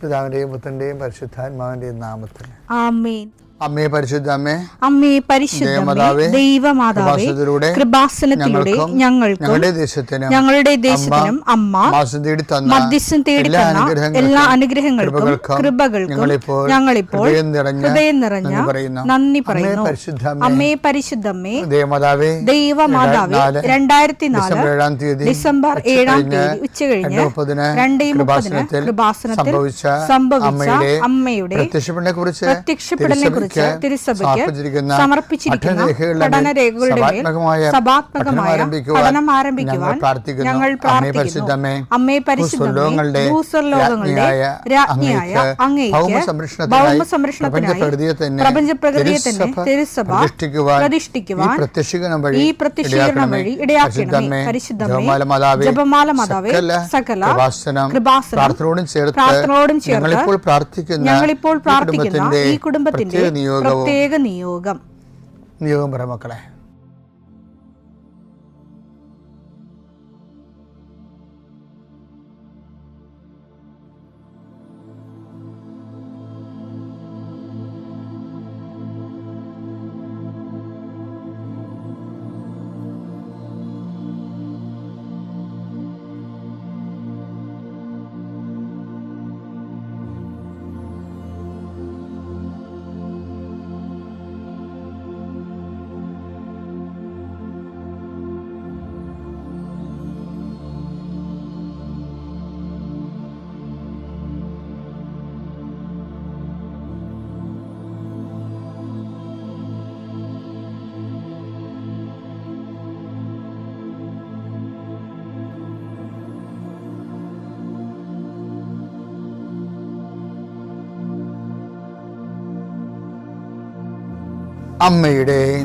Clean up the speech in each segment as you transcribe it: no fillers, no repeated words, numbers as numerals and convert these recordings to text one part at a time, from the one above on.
പിതാവിന്റെയും പുത്രന്റെയും പരിശുദ്ധാത്മാവിന്റെയും നാമത്തിൽ ആമേൻ. അമ്മേ പരിശുദ്ധ അമ്മേ, അമ്മേ പരിശുദ്ധമേ, ദൈവമാതാവേ, കൃപാസനത്തിലൂടെ ഞങ്ങളുടെ ദേശത്തിനും അമ്മ മധ്യസ്ഥം തേടി തന്ന എല്ലാ അനുഗ്രഹങ്ങൾക്കും കൃപകൾക്കും ഞങ്ങളിപ്പോൾ ഹൃദയം നിറഞ്ഞ നന്ദി പറയുന്നു. അമ്മേ പരിശുദ്ധമേ, ദൈവമാതാവേ, 2004 ഡിസംബർ 7 ഉച്ചകഴിഞ്ഞ് 2:30 കൃപാസനത്തിൽ സംഭവിച്ച അമ്മയുടെ പ്രത്യക്ഷപ്പെടലിനെ കുറിച്ച് തിരുസഭയ്ക്ക് സമർപ്പിച്ചിരിക്കുന്ന പഠനരേഖകളുടെ മേൽ സഭാത്മകമായ പഠനം ആരംഭിക്കുവാൻ ഞങ്ങൾ പ്രാർത്ഥിക്കുന്നു. അമ്മേ പരിശുദ്ധമേ, ഭൂസ്വർലോകങ്ങളുടെ രാജ്ഞിയായ അങ്ങേയ്ക്ക് ഭൗമസംരക്ഷണത്തിനായി പ്രപഞ്ചപ്രകൃതിയെ തന്നെ തിരുസഭ പ്രതിഷ്ഠിക്കുവാൻ ഈ പ്രത്യക്ഷീകരണം വഴി ഇടയാക്കണമേ. പരിശുദ്ധമേ, ജപമാല മാതാവേ, സകല കൃപാസനം പ്രാർത്ഥനയോടും ചേർത്ത് ഞങ്ങളിപ്പോൾ പ്രാർത്ഥിക്കുന്ന ഈ കുടുംബത്തിന്റെ പ്രത്യേക നിയോഗം പറ മക്കളെ.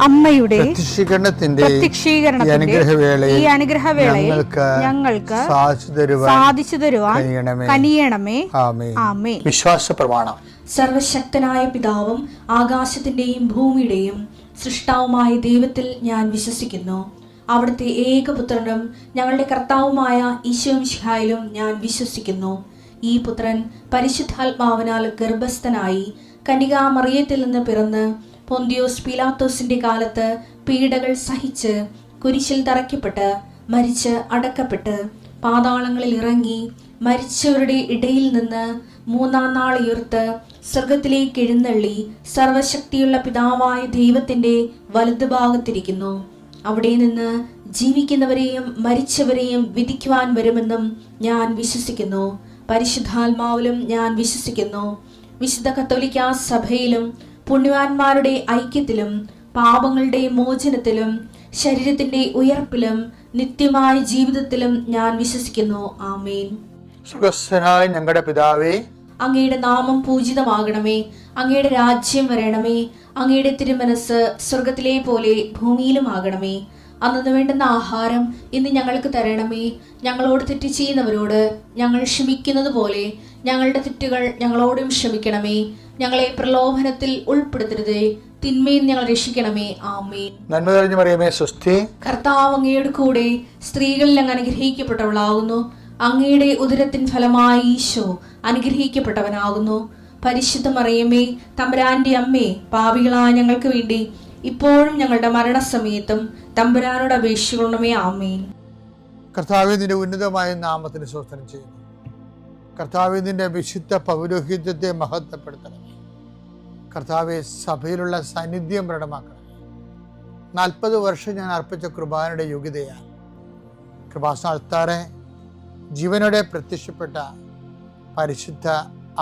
അമ്മയുടെ പ്രത്യക്ഷീകരണത്തിന്റെ ഈ അനുഗ്രഹവേളയിൽ ഞങ്ങൾക്ക് സാധിച്ചു തരുവാൻ കനിയണമേ. ആമേൻ. വിശ്വാസ പ്രമാണം. സർവശക്തനായ പിതാവും ആകാശത്തിന്റെയും ഭൂമിയുടെയും സൃഷ്ടാവുമായ ദൈവത്തിൽ ഞാൻ വിശ്വസിക്കുന്നു. അവിടുത്തെ ഏകപുത്രനും ഞങ്ങളുടെ കർത്താവുമായ ഈശോമിശിഹായിലും ഞാൻ വിശ്വസിക്കുന്നു. ഈ പുത്രൻ പരിശുദ്ധാത്മാവിനാൽ ഗർഭസ്ഥനായി കന്യകാമറിയത്തിൽ നിന്ന് പിറന്ന് പൊന്തിയോസ് പീലാത്തോസിന്റെ കാലത്ത് പീഡകൾ സഹിച്ച് കുരിശിൽ തറയ്ക്കപ്പെട്ട് മരിച്ച് അടക്കപ്പെട്ട് പാതാളങ്ങളിൽ ഇറങ്ങി മരിച്ചവരുടെ ഇടയിൽ നിന്ന് 3-ാം നാൾ ഉയർത്ത് സ്വർഗത്തിലേക്ക് എഴുന്നള്ളി സർവശക്തിയുള്ള പിതാവായ ദൈവത്തിന്റെ വലതുഭാഗത്തിരിക്കുന്നു. അവിടെ നിന്ന് ജീവിക്കുന്നവരെയും മരിച്ചവരെയും വിധിക്കുവാൻ വരുമെന്നും ഞാൻ വിശ്വസിക്കുന്നു. പരിശുദ്ധാത്മാവിലും ഞാൻ വിശ്വസിക്കുന്നു. വിശുദ്ധ കത്തോലിക്കാ സഭയിലും പുണ്യവാന്മാരുടെ ഐക്യത്തിലും പാപങ്ങളുടെ മോചനത്തിലും ശരീരത്തിന്റെ ഉയർപ്പിലും നിത്യമായ ജീവിതത്തിലും ഞാൻ വിശ്വസിക്കുന്നു. ആമേൻ. സ്വർഗ്ഗസ്ഥനായ ഞങ്ങളുടെ പിതാവേ, അങ്ങയുടെ നാമം പൂജിതമാകണമേ. അങ്ങയുടെ രാജ്യം വരണമേ. അങ്ങയുടെ തിരുമനസ് സ്വർഗത്തിലെ പോലെ ഭൂമിയിലും ആകണമേ. അന്നു വേണ്ടുന്ന ആഹാരം ഇന്ന് ഞങ്ങൾക്ക് തരണമേ. ഞങ്ങളോട് തെറ്റ് ചെയ്യുന്നവരോട് ഞങ്ങൾ ക്ഷമിക്കുന്നത് പോലെ ഞങ്ങളുടെ തെറ്റുകൾ ഞങ്ങളോടും ക്ഷമിക്കണമേ. ഞങ്ങളെ പ്രലോഭനത്തിൽ ഉൾപ്പെടുത്തരുതേ, തിന്മയിൽ ഞങ്ങൾ രക്ഷിക്കണമേ. ആമേൻ. നന്മ നിറഞ്ഞ മറിയമേ, സ്വസ്തി. കർത്താവ് അങ്ങയുടെ കൂടെ സ്ത്രീകളിൽ അങ്ങ് അനുഗ്രഹിക്കപ്പെട്ടവളാകുന്നു. അങ്ങയുടെ ഉദരത്തിൻ ഫലമായി ഈശോ അനുഗ്രഹിക്കപ്പെട്ടവനാകുന്നു. പരിശുദ്ധ മറിയമേ, തമ്പുരാന്റെ അമ്മേ, പാപികളായ ഞങ്ങൾക്ക് വേണ്ടി ഇപ്പോഴും ഞങ്ങളുടെ മരണസമയത്തും തമ്പുരാനോട് അപേക്ഷിക്കണമേ. ആമേൻ. കർത്താവേ, നിന്റെ ഉന്നതമായ നാമത്തിന് സ്തോത്രം ചെയ്യുന്നു. കർത്താവേ, നിന്റെ വിശുദ്ധ പൗരോഹിത്യത്തെ മഹത്വപ്പെടുത്തണമേ. കർത്താവെ, സഭയിലുള്ള സാന്നിധ്യം പ്രകടമാക്കണം. 40 വർഷം ഞാൻ അർപ്പിച്ച കൃപാനയുടെ യോഗ്യതയാണ്. കൃപാസനത്താറെ ജീവനോടെ പ്രത്യക്ഷപ്പെട്ട പരിശുദ്ധ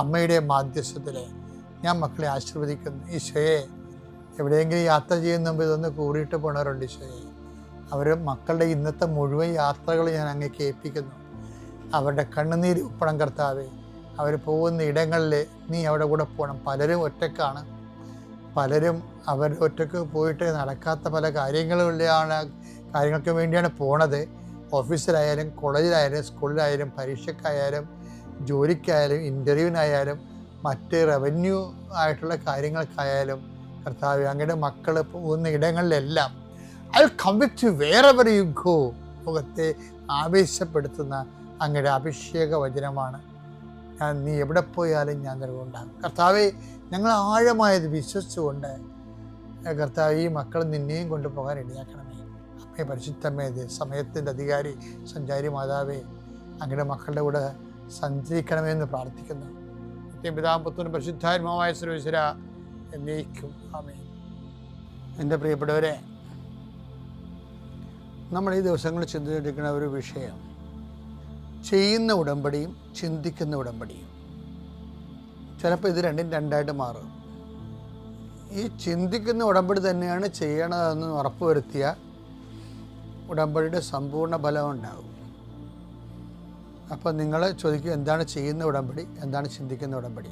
അമ്മയുടെ മാധ്യസ്ഥത്തിൽ ഞാൻ മക്കളെ ആശീർവദിക്കുന്നു. ഈശോയെ, എവിടെയെങ്കിലും യാത്ര ചെയ്യുന്ന മുമ്പ് ഇതൊന്ന് കൂറിയിട്ട് പോണവരുണ്ട്. ഈശോയെ, അവർ മക്കളുടെ ഇന്നത്തെ മുഴുവൻ യാത്രകൾ ഞാൻ അങ്ങേക്ക് ഏൽപ്പിക്കുന്നു. അവരുടെ കണ്ണുനീര് ഉപ്പണം കർത്താവേ. അവർ പോകുന്ന ഇടങ്ങളിൽ നീ അവിടെ കൂടെ പോകണം. പലരും ഒറ്റക്കാണ്. പലരും അവർ ഒറ്റക്ക് പോയിട്ട് നടക്കാത്ത പല കാര്യങ്ങൾക്ക് വേണ്ടിയാണ് പോണത്. ഓഫീസിലായാലും കോളേജിലായാലും സ്കൂളിലായാലും പരീക്ഷയ്ക്കായാലും ജോലിക്കായാലും ഇൻ്റർവ്യൂവിനായാലും മറ്റ് റവന്യൂ ആയിട്ടുള്ള കാര്യങ്ങൾക്കായാലും കർത്താവേ, അങ്ങയുടെ മക്കൾ പോകുന്ന ഇടങ്ങളിലെല്ലാം I will come with you wherever you go. ലോകത്തെ ആവേശപ്പെടുത്തുന്ന അങ്ങയുടെ അഭിഷേക വചനമാണ് നീ എവിടെ പോയാലും ഞാൻ നിലകൊണ്ടാകും. കർത്താവെ, ഞങ്ങൾ ആഴമായത് വിശ്വസിച്ചുകൊണ്ട് കർത്താവ് ഈ മക്കൾ നിന്നെയും കൊണ്ടുപോകാൻ ഇടയാക്കണമേ. അമ്മേ പരിശുദ്ധമേ, സമയത്തിൻ്റെ അധികാരി സഞ്ചാരി മാതാവേ, അങ്ങയുടെ മക്കളുടെ കൂടെ സഞ്ചരിക്കണമേ എന്ന് പ്രാർത്ഥിക്കുന്നു. പിതാപുത്രനും പരിശുദ്ധാത്മാവായ സർവേശ്വര എന്നേക്കും ആമേൻ. എൻ്റെ പ്രിയപ്പെട്ടവരെ, നമ്മൾ ഈ ദിവസങ്ങളിൽ ചിന്തിച്ചിരിക്കുന്ന ഒരു വിഷയം ചെയ്യുന്ന ഉടമ്പടിയും ചിന്തിക്കുന്ന ഉടമ്പടിയും. ചിലപ്പോൾ ഇത് രണ്ടും രണ്ടായിട്ട് മാറും. ഈ ചിന്തിക്കുന്ന ഉടമ്പടി തന്നെയാണ് ചെയ്യണതെന്ന് ഉറപ്പുവരുത്തിയ ഉടമ്പടിയുടെ സമ്പൂർണ്ണ ഫലം ഉണ്ടാകും. അപ്പോൾ നിങ്ങൾ ചോദിക്കും, എന്താണ് ചെയ്യുന്ന ഉടമ്പടി, എന്താണ് ചിന്തിക്കുന്ന ഉടമ്പടി?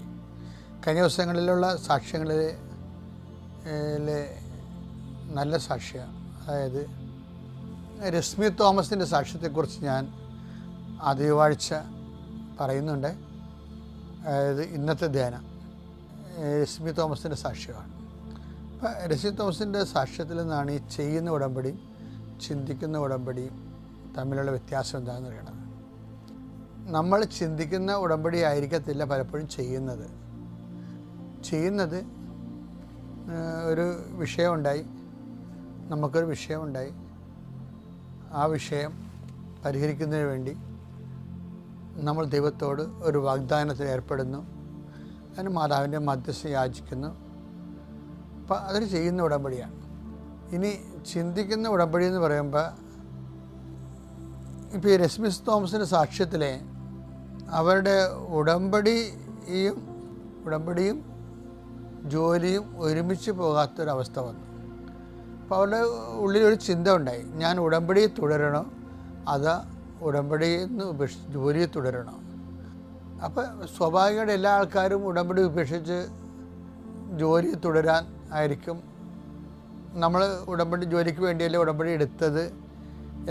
കഴിഞ്ഞ ദിവസങ്ങളിലുള്ള സാക്ഷ്യങ്ങളിൽ നല്ല സാക്ഷ്യം, അതായത് രശ്മി തോമസിൻ്റെ സാക്ഷ്യത്തെക്കുറിച്ച് ഞാൻ ആദ്യവാഴ്ച പറയുന്നുണ്ട്. അതായത് ഇന്നത്തെ ധ്യാനം രശ്മി തോമസിൻ്റെ സാക്ഷ്യമാണ്. അപ്പം രശ്മി തോമസിൻ്റെ സാക്ഷ്യത്തിൽ നിന്നാണ് ഈ ചെയ്യുന്ന ഉടമ്പടിയും ചിന്തിക്കുന്ന ഉടമ്പടിയും തമ്മിലുള്ള വ്യത്യാസം എന്താണെന്ന് അറിയണത്. നമ്മൾ ചിന്തിക്കുന്ന ഉടമ്പടി ആയിരിക്കത്തില്ല പലപ്പോഴും ചെയ്യുന്നത്. ഒരു വിഷയമുണ്ടായി, നമുക്കൊരു വിഷയമുണ്ടായി, ആ വിഷയം പരിഹരിക്കുന്നതിന് വേണ്ടി നമ്മൾ ദൈവത്തോട് ഒരു വാഗ്ദാനത്തിൽ ഏർപ്പെടുന്നു, അതിന് മാതാവിൻ്റെ മധ്യസ്ഥ യാചിക്കുന്നു. അപ്പം അതൊരു ചെയ്യുന്ന ഉടമ്പടിയാണ്. ഇനി ചിന്തിക്കുന്ന ഉടമ്പടി എന്ന് പറയുമ്പോൾ, ഇപ്പോൾ ഈ രശ്മി തോമസിൻ്റെ സാക്ഷ്യത്തിലെ അവരുടെ ഉടമ്പടിയും ജോലിയും ഒരുമിച്ച് പോകാത്തൊരവസ്ഥ വന്നു. അപ്പോൾ അവരുടെ ഉള്ളിലൊരു ചിന്ത ഉണ്ടായി, ഞാൻ ഉടമ്പടി തുടരണോ അതോ ഉടമ്പടിയിൽ നിന്ന് ജോലിയെ തുടരണോ? അപ്പോൾ സ്വാഭാവികമായിട്ട് എല്ലാ ആൾക്കാരും ഉടമ്പടി ഉപേക്ഷിച്ച് ജോലി തുടരാൻ ആയിരിക്കും. നമ്മൾ ജോലിക്ക് വേണ്ടിയല്ലേ ഉടമ്പടി എടുത്തത്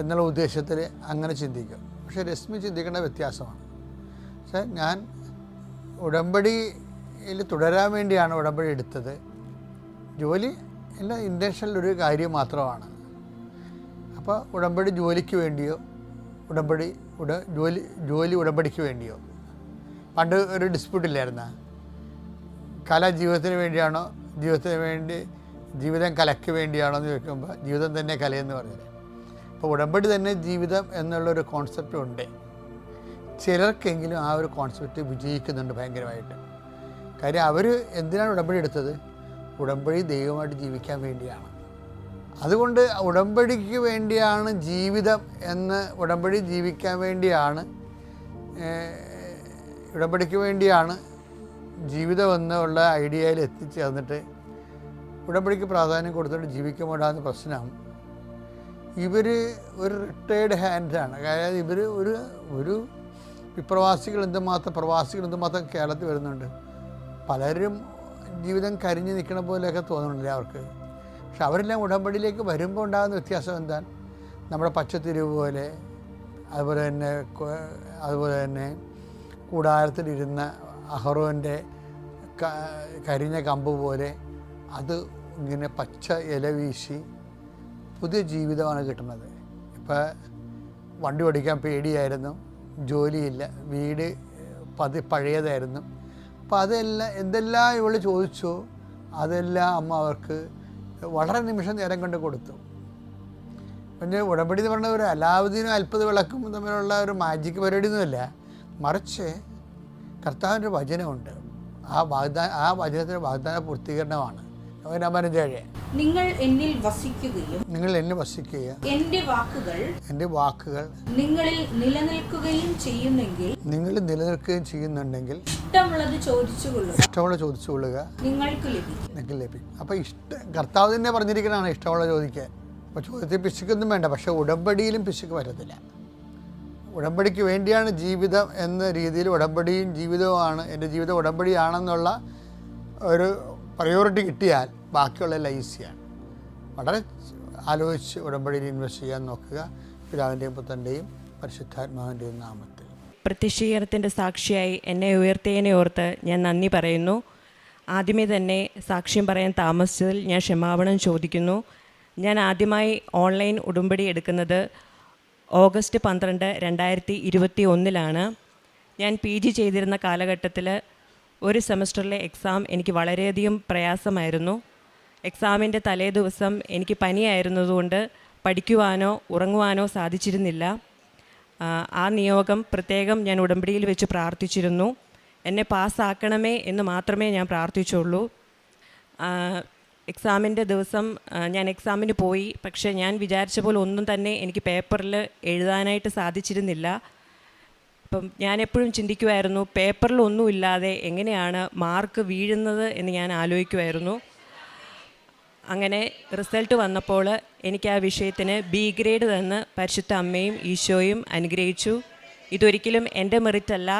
എന്നുള്ള ഉദ്ദേശത്തിൽ അങ്ങനെ ചിന്തിക്കും. പക്ഷേ രശ്മി ചിന്തിക്കേണ്ട വ്യത്യാസമാണ്. പക്ഷേ ഞാൻ ഉടമ്പടിയിൽ തുടരാൻ വേണ്ടിയാണ് ഉടമ്പടി എടുത്തത്, ജോലി എൻ്റെ ഇൻറ്റൻഷനിലൊരു കാര്യം മാത്രമാണ്. അപ്പോൾ ഉടമ്പടി ജോലിക്ക് വേണ്ടിയോ ജോലി ഉടമ്പടിക്ക് വേണ്ടിയോ? പണ്ട് ഒരു ഡിസ്പ്യൂട്ടില്ലായിരുന്ന, കല ജീവിതത്തിന് വേണ്ടിയാണോ, ജീവിതം കലയ്ക്ക് വേണ്ടിയാണോ എന്ന് ചോദിക്കുമ്പോൾ ജീവിതം തന്നെ കലയെന്ന് പറഞ്ഞത്. അപ്പോൾ ഉടമ്പടി തന്നെ ജീവിതം എന്നുള്ളൊരു കോൺസെപ്റ്റ് ഉണ്ട്. ചിലർക്കെങ്കിലും ആ ഒരു കോൺസെപ്റ്റ് വിജയിക്കുന്നുണ്ട് ഭയങ്കരമായിട്ട്. കാര്യം അവർ എന്തിനാണ് ഉടമ്പടി എടുത്തത്? ഉടമ്പടി ദൈവമായിട്ട് ജീവിക്കാൻ വേണ്ടിയാണ്. അതുകൊണ്ട് ഉടമ്പടിക്ക് വേണ്ടിയാണ് ജീവിതം എന്ന്, ഉടമ്പടി ജീവിക്കാൻ വേണ്ടിയാണ്, ഉടമ്പടിക്ക് വേണ്ടിയാണ് ജീവിതം എന്നുള്ള ഐഡിയയിൽ എത്തിച്ചേർന്നിട്ട് ഉടമ്പടിക്ക് പ്രാധാന്യം കൊടുത്തിട്ട് ജീവിക്കുമ്പോഴാണ് പ്രശ്നം. ഇവർ ഒരു റിട്ടയേർഡ് ഹാൻഡാണ്. അതായത് ഇവർ ഒരു പ്രവാസികൾ എന്തുമാത്രം കേരളത്തിൽ വരുന്നുണ്ട്. പലരും ജീവിതം കരിഞ്ഞ് നിൽക്കണ പോലെയൊക്കെ തോന്നുന്നില്ല അവർക്ക്. പക്ഷെ അവരെല്ലാം ഉടമ്പടിയിലേക്ക് വരുമ്പോൾ ഉണ്ടാകുന്ന വ്യത്യാസം എന്താണ്? നമ്മുടെ പച്ചത്തിരിവ് പോലെ, അതുപോലെ തന്നെ കൂടാരത്തിലിരുന്ന അഹറോൻ്റെ കരിഞ്ഞ കമ്പ് പോലെ അത് ഇങ്ങനെ പച്ച ഇല വീശി പുതിയ ജീവിതമാണ് കിട്ടുന്നത്. ഇപ്പോൾ വണ്ടി ഓടിക്കാൻ പേടിയായിരുന്നു, ജോലിയില്ല, വീട് പഴയതായിരുന്നു. അപ്പോൾ എന്തെല്ലാം ഇവൾ ചോദിച്ചോ അതെല്ലാം അമ്മ അവർക്ക് വളരെ നിമിഷം നേരം കൊണ്ട് കൊടുത്തു. പിന്നെ ഉടമ്പടി എന്ന് പറഞ്ഞ ഒരു അലാവുദ്ദീനും അത്ഭുത വിളക്കും തമ്മിലുള്ള ഒരു മാജിക് പരിപാടിയൊന്നുമല്ല, മറിച്ച് കർത്താവിൻ്റെ വചനമുണ്ട്. ആ വചനത്തിൻ്റെ വാഗ്ദാന പൂർത്തീകരണമാണ്. നിങ്ങൾ എന്നിൽ വസിക്കുകയും എൻ്റെ വാക്കുകൾ നിങ്ങളിൽ നിലനിൽക്കുകയും ചെയ്യുന്നുണ്ടെങ്കിൽ ഇഷ്ടമുള്ളത് ചോദിച്ചുകൊള്ളുക, നിങ്ങൾക്ക് ലഭിക്കും. അപ്പോൾ കർത്താവ് തന്നെ പറഞ്ഞിരിക്കുന്നതാണ് ഇഷ്ടമുള്ള ചോദിക്കാൻ. അപ്പോൾ ചോദ്യത്തിൽ പിശുക്കൊന്നും വേണ്ട. പക്ഷേ ഉടമ്പടിയിലും പിശുക്ക് വരത്തില്ല. ഉടമ്പടിക്ക് വേണ്ടിയാണ് ജീവിതം എന്ന രീതിയിൽ ഉടമ്പടിയും ജീവിതവുമാണ്, എൻ്റെ ജീവിതം ഉടമ്പടിയാണെന്നുള്ള ഒരു പ്രയോറിറ്റി കിട്ടിയാൽ ബാക്കിയുള്ള ഈസിയാണ്. വളരെ ആലോചിച്ച് ഉടമ്പടിയിൽ ഇൻവെസ്റ്റ് ചെയ്യാൻ നോക്കുക. പിതാവിൻ്റെയും പുത്രൻ്റെയും പരിശുദ്ധാത്മാവിൻ്റെയും നാമത്തിൽ. പ്രത്യക്ഷീകരണത്തിൻ്റെ സാക്ഷിയായി എന്നെ ഉയർത്തിയതിനെ ഓർത്ത് ഞാൻ നന്ദി പറയുന്നു. ആദ്യമേ തന്നെ സാക്ഷ്യം പറയാൻ താമസിച്ചതിൽ ഞാൻ ക്ഷമാപണം ചോദിക്കുന്നു. ഞാൻ ആദ്യമായി ഓൺലൈൻ ഉടമ്പടി എടുക്കുന്നത് ഓഗസ്റ്റ് 12, 2021 ഞാൻ PG ചെയ്തിരുന്ന കാലഘട്ടത്തിൽ ഒരു സെമസ്റ്ററിലെ എക്സാം എനിക്ക് വളരെയധികം പ്രയാസമായിരുന്നു. എക്സാമിൻ്റെ തലേ ദിവസം എനിക്ക് പനിയായിരുന്നതുകൊണ്ട് പഠിക്കുവാനോ ഉറങ്ങുവാനോ സാധിച്ചിരുന്നില്ല. ആ നിയോഗം പ്രത്യേകം ഞാൻ ഉടമ്പടിയിൽ വെച്ച് പ്രാർത്ഥിച്ചിരുന്നു. എന്നെ പാസ്സാക്കണമേ എന്ന് മാത്രമേ ഞാൻ പ്രാർത്ഥിച്ചുള്ളൂ. എക്സാമിൻ്റെ ദിവസം ഞാൻ എക്സാമിന് പോയി. പക്ഷേ ഞാൻ വിചാരിച്ച പോലെ ഒന്നും തന്നെ എനിക്ക് പേപ്പറിൽ എഴുതാനായിട്ട് സാധിച്ചിരുന്നില്ല. അപ്പം ഞാൻ എപ്പോഴും ചിന്തിക്കുമായിരുന്നു, പേപ്പറിലൊന്നുമില്ലാതെ എങ്ങനെയാണ് മാർക്ക് വീഴുന്നത് എന്ന് ഞാൻ ആലോചിക്കുമായിരുന്നു. അങ്ങനെ റിസൾട്ട് വന്നപ്പോൾ എനിക്ക് ആ വിഷയത്തിന് B ഗ്രേഡ് തന്ന് പരിശുദ്ധ അമ്മയും ഈശോയും അനുഗ്രഹിച്ചു. ഇതൊരിക്കലും എൻ്റെ മെറിറ്റ് അല്ല,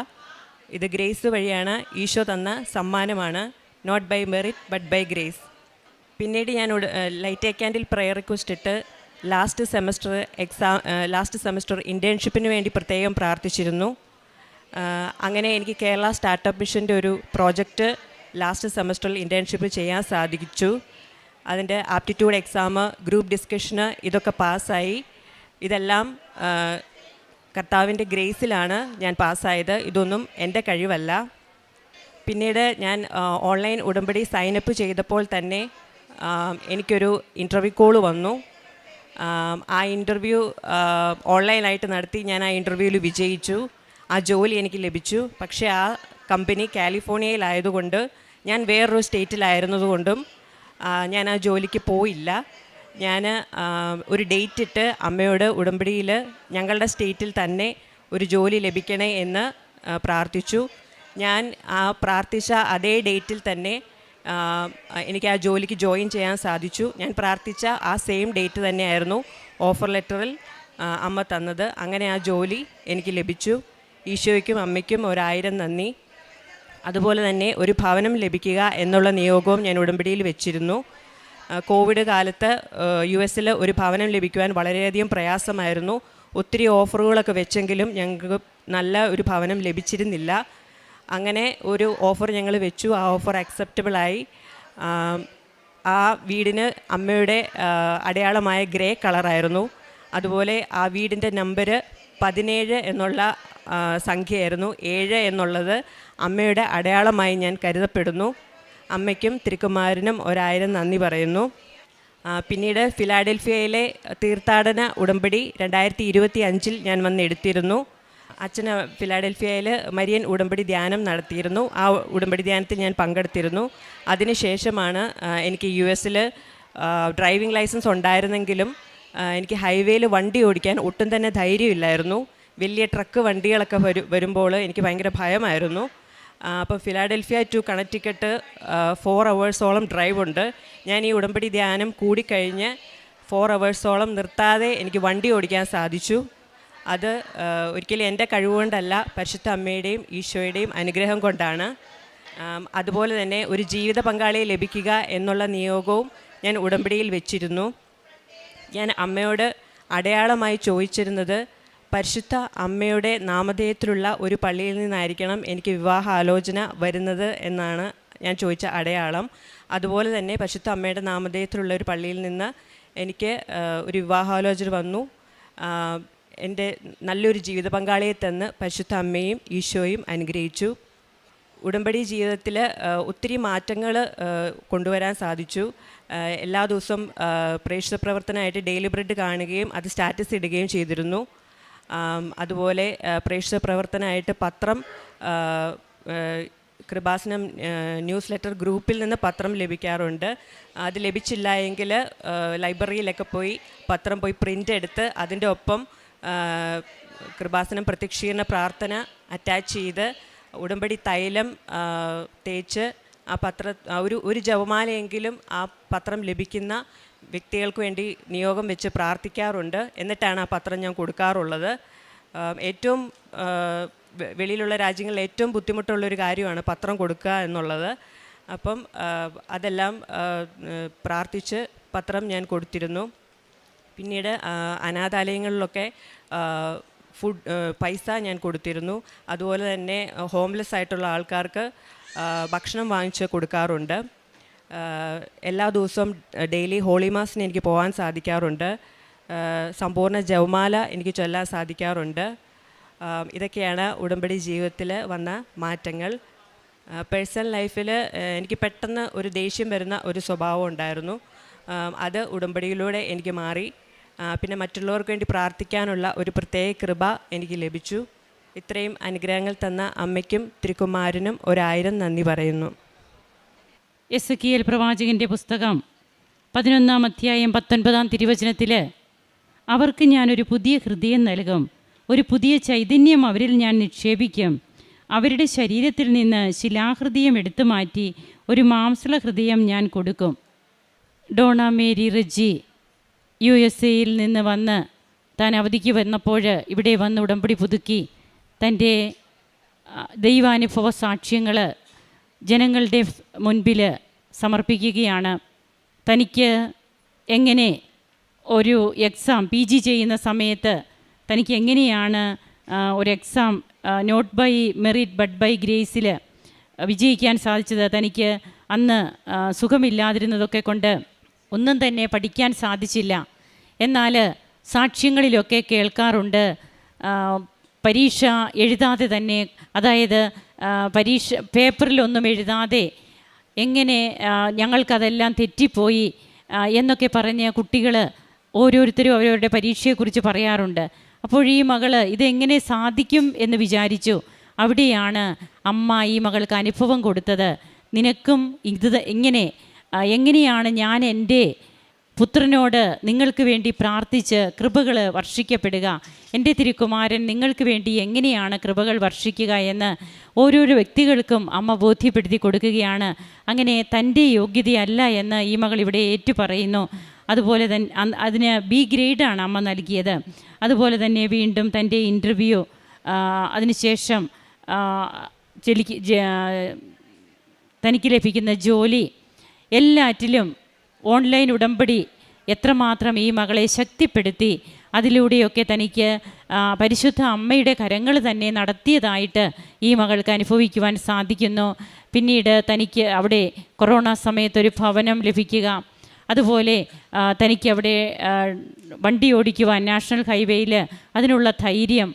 ഇത് ഗ്രേസ് വഴിയാണ് ഈശോ തന്ന സമ്മാനമാണ്. Not by merit but by grace. പിന്നീട് ഞാൻ light a candle prayer request ഇട്ട് ലാസ്റ്റ് സെമസ്റ്റർ ഇൻറ്റേൺഷിപ്പിന് വേണ്ടി പ്രത്യേകം പ്രാർത്ഥിച്ചിരുന്നു. അങ്ങനെ എനിക്ക് കേരള സ്റ്റാർട്ടപ്പ് മിഷൻ്റെ ഒരു പ്രോജക്റ്റ് ലാസ്റ്റ് സെമസ്റ്ററിൽ ഇൻറ്റേൺഷിപ്പ് ചെയ്യാൻ സാധിച്ചു. അതിൻ്റെ ആപ്റ്റിറ്റ്യൂഡ് എക്സാം, ഗ്രൂപ്പ് ഡിസ്കഷന് ഇതൊക്കെ പാസ്സായി. ഇതെല്ലാം കർത്താവിൻ്റെ ഗ്രേസിലാണ് ഞാൻ പാസ്സായത്. ഇതൊന്നും എൻ്റെ കഴിവല്ല. പിന്നീട് ഞാൻ ഓൺലൈൻ ഉടമ്പടി സൈനപ്പ് ചെയ്തപ്പോൾ തന്നെ എനിക്കൊരു ഇൻ്റർവ്യൂ കോൾ വന്നു. ആ ഇൻ്റർവ്യൂ ഓൺലൈനായിട്ട് നടത്തി. ഞാൻ ആ ഇൻ്റർവ്യൂവിൽ വിജയിച്ചു. ആ ജോലി എനിക്ക് ലഭിച്ചു. പക്ഷേ ആ കമ്പനി കാലിഫോർണിയയിലായതുകൊണ്ട് ഞാൻ വേറൊരു സ്റ്റേറ്റിലായിരുന്നതുകൊണ്ടും ഞാൻ ആ ജോലിക്ക് പോയില്ല. ഞാൻ ഒരു ഡേറ്റ് ഇട്ട് അമ്മയോട് ഉടമ്പടിയിൽ ഞങ്ങളുടെ സ്റ്റേറ്റിൽ തന്നെ ഒരു ജോലി ലഭിക്കണേ എന്ന് പ്രാർത്ഥിച്ചു. ഞാൻ ആ പ്രാർത്ഥിച്ച അതേ ഡേറ്റിൽ തന്നെ എനിക്ക് ആ ജോലിക്ക് ജോയിൻ ചെയ്യാൻ സാധിച്ചു. ഞാൻ പ്രാർത്ഥിച്ച ആ സെയിം ഡേറ്റ് തന്നെയായിരുന്നു ഓഫർ ലെറ്ററിൽ അമ്മ തന്നത്. അങ്ങനെ ആ ജോലി എനിക്ക് ലഭിച്ചു. ഈശോയ്ക്കും അമ്മയ്ക്കും 1000 നന്ദി. അതുപോലെ തന്നെ ഒരു ഭവനം ലഭിക്കുക എന്നുള്ള നിയോഗവും ഞാൻ ഉടമ്പടിയിൽ വെച്ചിരുന്നു. കോവിഡ് കാലത്ത് US ഒരു ഭവനം ലഭിക്കുവാൻ വളരെയധികം പ്രയാസമായിരുന്നു. ഒത്തിരി ഓഫറുകളൊക്കെ വെച്ചെങ്കിലും ഞങ്ങൾക്ക് നല്ല ഒരു ഭവനം ലഭിച്ചിരുന്നില്ല. അങ്ങനെ ഒരു ഓഫർ ഞങ്ങൾ വെച്ചു. ആ ഓഫർ അക്സെപ്റ്റബിളായി. ആ വീടിന് അമ്മയുടെ അടയാളമായ ഗ്രേ കളറായിരുന്നു. അതുപോലെ ആ വീടിൻ്റെ നമ്പർ 17 എന്നുള്ള സംഖ്യയായിരുന്നു. 7 എന്നുള്ളത് അമ്മയുടെ അടയാളമായി ഞാൻ കരുതപ്പെടുന്നു. അമ്മയ്ക്കും തിരുക്കുമാരനും 1000 നന്ദി പറയുന്നു. പിന്നീട് ഫിലാഡൽഫിയയിലെ തീർത്ഥാടന ഉടമ്പടി 2025 ഞാൻ വന്നെടുത്തിരുന്നു. അച്ഛന് ഫിലാഡൽഫിയയിൽ മരിയൻ ഉടമ്പടി ധ്യാനം നടത്തിയിരുന്നു. ആ ഉടമ്പടി ധ്യാനത്തിൽ ഞാൻ പങ്കെടുത്തിരുന്നു. അതിനുശേഷമാണ് എനിക്ക് US ഡ്രൈവിംഗ് ലൈസൻസ് ഉണ്ടായിരുന്നെങ്കിലും എനിക്ക് ഹൈവേയിൽ വണ്ടി ഓടിക്കാൻ ഒട്ടും തന്നെ ധൈര്യമില്ലായിരുന്നു. വലിയ ട്രക്ക് വണ്ടികളൊക്കെ വരുമ്പോൾ എനിക്ക് ഭയങ്കര ഭയമായിരുന്നു. അപ്പോൾ Philadelphia to Connecticut 4 hours drive ഉണ്ട്. ഞാൻ ഈ ഉടമ്പടി ധ്യാനം കൂടിക്കഴിഞ്ഞ് 4 hours നിർത്താതെ എനിക്ക് വണ്ടി ഓടിക്കാൻ സാധിച്ചു. അത് ഒരിക്കലും എൻ്റെ കഴിവുകൊണ്ടല്ല, പരിശുദ്ധ അമ്മയുടെയും ഈശോയുടെയും അനുഗ്രഹം കൊണ്ടാണ്. അതുപോലെ തന്നെ ഒരു ജീവിത പങ്കാളിയെ ലഭിക്കുക എന്നുള്ള നിയോഗവും ഞാൻ ഉടമ്പടിയിൽ വെച്ചിരുന്നു. ഞാൻ അമ്മയോട് അടയാളമായി ചോദിച്ചിരുന്നത് പരിശുദ്ധ അമ്മയുടെ നാമധേയത്തിലുള്ള ഒരു പള്ളിയിൽ നിന്നായിരിക്കണം എനിക്ക് വിവാഹ ആലോചന വരുന്നത് എന്നാണ് ഞാൻ ചോദിച്ച അടയാളം. അതുപോലെ തന്നെ പരിശുദ്ധ അമ്മയുടെ നാമധേയത്തിലുള്ള ഒരു പള്ളിയിൽ നിന്ന് എനിക്ക് ഒരു വിവാഹാലോചന വന്നു. എൻ്റെ നല്ലൊരു ജീവിത പങ്കാളിയെ തന്ന് പരിശുദ്ധ അമ്മയും ഈശോയും അനുഗ്രഹിച്ചു. ഉടമ്പടി ജീവിതത്തിൽ ഒത്തിരി മാറ്റങ്ങൾ കൊണ്ടുവരാൻ സാധിച്ചു. എല്ലാ ദിവസവും പ്രേക്ഷിത പ്രവർത്തനമായിട്ട് ഡെയിലി ബ്രെഡ് കാണുകയും അത് സ്റ്റാറ്റസ് ഇടുകയും ചെയ്തിരുന്നു. അതുപോലെ പ്രേക്ഷിത പ്രവർത്തനമായിട്ട് പത്രം, കൃപാസനം ന്യൂസ് ലെറ്റർ ഗ്രൂപ്പിൽ നിന്ന് പത്രം ലഭിക്കാറുണ്ട്. അത് ലഭിച്ചില്ല എങ്കിൽ ലൈബ്രറിയിലൊക്കെ പോയി പത്രം പോയി പ്രിൻ്റ് എടുത്ത് അതിൻ്റെ ഒപ്പം കൃപാസനം പ്രത്യക്ഷീകരണ പ്രാർത്ഥന അറ്റാച്ച് ചെയ്ത് ഉടമ്പടി തൈലം തേച്ച് ആ ഒരു ജപമാലയെങ്കിലും ആ പത്രം ലഭിക്കുന്ന വ്യക്തികൾക്ക് വേണ്ടി നിയോഗം വെച്ച് പ്രാർത്ഥിക്കാറുണ്ട്. എന്നിട്ടാണ് ആ പത്രം ഞാൻ കൊടുക്കാറുള്ളത്. ഏറ്റവും വെളിയിലുള്ള രാജ്യങ്ങളിൽ ഏറ്റവും ബുദ്ധിമുട്ടുള്ളൊരു കാര്യമാണ് പത്രം കൊടുക്കുക എന്നുള്ളത്. അപ്പം അതെല്ലാം പ്രാർത്ഥിച്ച് പത്രം ഞാൻ കൊടുത്തിരുന്നു. പിന്നീട് അനാഥാലയങ്ങളിലൊക്കെ പൈസ ഞാൻ കൊടുത്തിരുന്നു. അതുപോലെ തന്നെ ഹോംലെസ് ആയിട്ടുള്ള ആൾക്കാർക്ക് ഭക്ഷണം വാങ്ങിച്ച് കൊടുക്കാറുണ്ട്. എല്ലാ ദിവസവും ഡെയിലി ഹോളി മാസിന് എനിക്ക് പോകാൻ സാധിക്കാറുണ്ട്. സമ്പൂർണ്ണ ജപമാല എനിക്ക് ചൊല്ലാൻ സാധിക്കാറുണ്ട്. ഇതൊക്കെയാണ് ഉടമ്പടി ജീവിതത്തിൽ വന്ന മാറ്റങ്ങൾ. പേഴ്സണൽ ലൈഫിൽ എനിക്ക് പെട്ടെന്ന് ഒരു ദേഷ്യം വരുന്ന ഒരു സ്വഭാവം ഉണ്ടായിരുന്നു. അത് ഉടമ്പടിയിലൂടെ എനിക്ക് മാറി. പിന്നെ മറ്റുള്ളവർക്ക് വേണ്ടി പ്രാർത്ഥിക്കാനുള്ള ഒരു പ്രത്യേക കൃപ എനിക്ക് ലഭിച്ചു. ഇത്രയും അനുഗ്രഹങ്ങൾ തന്ന അമ്മയ്ക്കും തിരുക്കുമാരനും 1000 നന്ദി പറയുന്നു. എസെക്കിയേൽ പ്രവാചകൻ്റെ പുസ്തകം 11-ാം അധ്യായം 19-ാം തിരുവചനത്തിൽ, അവർക്ക് ഞാനൊരു പുതിയ ഹൃദയം നൽകും, ഒരു പുതിയ ചൈതന്യം അവരിൽ ഞാൻ നിക്ഷേപിക്കും, അവരുടെ ശരീരത്തിൽ നിന്ന് ശിലാഹൃദയം എടുത്തു മാറ്റി ഒരു മാംസള ഹൃദയം ഞാൻ കൊടുക്കും. ഡോണ മേരി റെജി USA-യിൽ നിന്ന് വന്ന് താൻ അവധിക്ക് വന്നപ്പോൾ ഇവിടെ വന്ന് ഉടമ്പടി പുതുക്കി തൻ്റെ ദൈവാനുഭവ സാക്ഷ്യങ്ങൾ ജനങ്ങളുടെ മുൻപിൽ സമർപ്പിക്കുകയാണ്. തനിക്ക് എങ്ങനെ ഒരു എക്സാം PG ചെയ്യുന്ന സമയത്ത് തനിക്ക് എങ്ങനെയാണ് ഒരു exam not by merit but by ഗ്രേസിൽ വിജയിക്കാൻ സാധിച്ചത്. തനിക്ക് അന്ന് സുഖമില്ലാതിരുന്നതൊക്കെ കൊണ്ട് ഒന്നും തന്നെ പഠിക്കാൻ സാധിച്ചില്ല. എന്നാൽ സാക്ഷ്യങ്ങളിലൊക്കെ കേൾക്കാറുണ്ട്, പരീക്ഷ എഴുതാതെ തന്നെ, അതായത് പരീക്ഷ പേപ്പറിലൊന്നും എഴുതാതെ എങ്ങനെ ഞങ്ങൾക്കതെല്ലാം തെറ്റിപ്പോയി എന്നൊക്കെ പറഞ്ഞ് കുട്ടികൾ ഓരോരുത്തരും അവരവരുടെ പരീക്ഷയെക്കുറിച്ച് പറയാറുണ്ട്. അപ്പോൾ ഈ മകൾ ഇതെങ്ങനെ സാധിക്കും എന്ന് വിചാരിച്ചു. അവിടെയാണ് അമ്മ ഈ മകൾക്ക് അനുഭവം കൊടുത്തത്. നിനക്കും ഇത് എങ്ങനെയാണ് ഞാൻ എൻ്റെ പുത്രനോട് നിങ്ങൾക്ക് വേണ്ടി പ്രാർത്ഥിച്ച് കൃപകൾ വർഷിക്കപ്പെടുക, എൻ്റെ തിരുക്കുമാരൻ നിങ്ങൾക്ക് വേണ്ടി എങ്ങനെയാണ് കൃപകൾ വർഷിക്കുക എന്ന് ഓരോരോ വ്യക്തികൾക്കും അമ്മ ബോധ്യപ്പെടുത്തി കൊടുക്കുകയാണ്. അങ്ങനെ തൻ്റെ യോഗ്യതയല്ല എന്ന് ഈ മകൾ ഇവിടെ ഏറ്റുപറയുന്നു. അതുപോലെ തന്നെ അതിന് B ഗ്രേഡാണ് അമ്മ നൽകിയത്. അതുപോലെ തന്നെ വീണ്ടും തൻ്റെ ഇൻ്റർവ്യൂ, അതിനുശേഷം തനിക്ക് ലഭിക്കുന്ന ജോലി, എല്ലാറ്റിലും ഓൺലൈൻ ഉടമ്പടി എത്രമാത്രം ഈ മകളെ ശക്തിപ്പെടുത്തി. അതിലൂടെയൊക്കെ തനിക്ക് പരിശുദ്ധ അമ്മയുടെ കരങ്ങൾ തന്നെ നടത്തിയതായിട്ട് ഈ മകൾക്ക് അനുഭവിക്കുവാൻ സാധിക്കുന്നു. പിന്നീട് തനിക്ക് അവിടെ കൊറോണ സമയത്തൊരു ഭവനം ലഭിക്കുക, അതുപോലെ തനിക്ക് അവിടെ വണ്ടി ഓടിക്കുവാൻ നാഷണൽ ഹൈവേയിൽ അതിനുള്ള ധൈര്യം,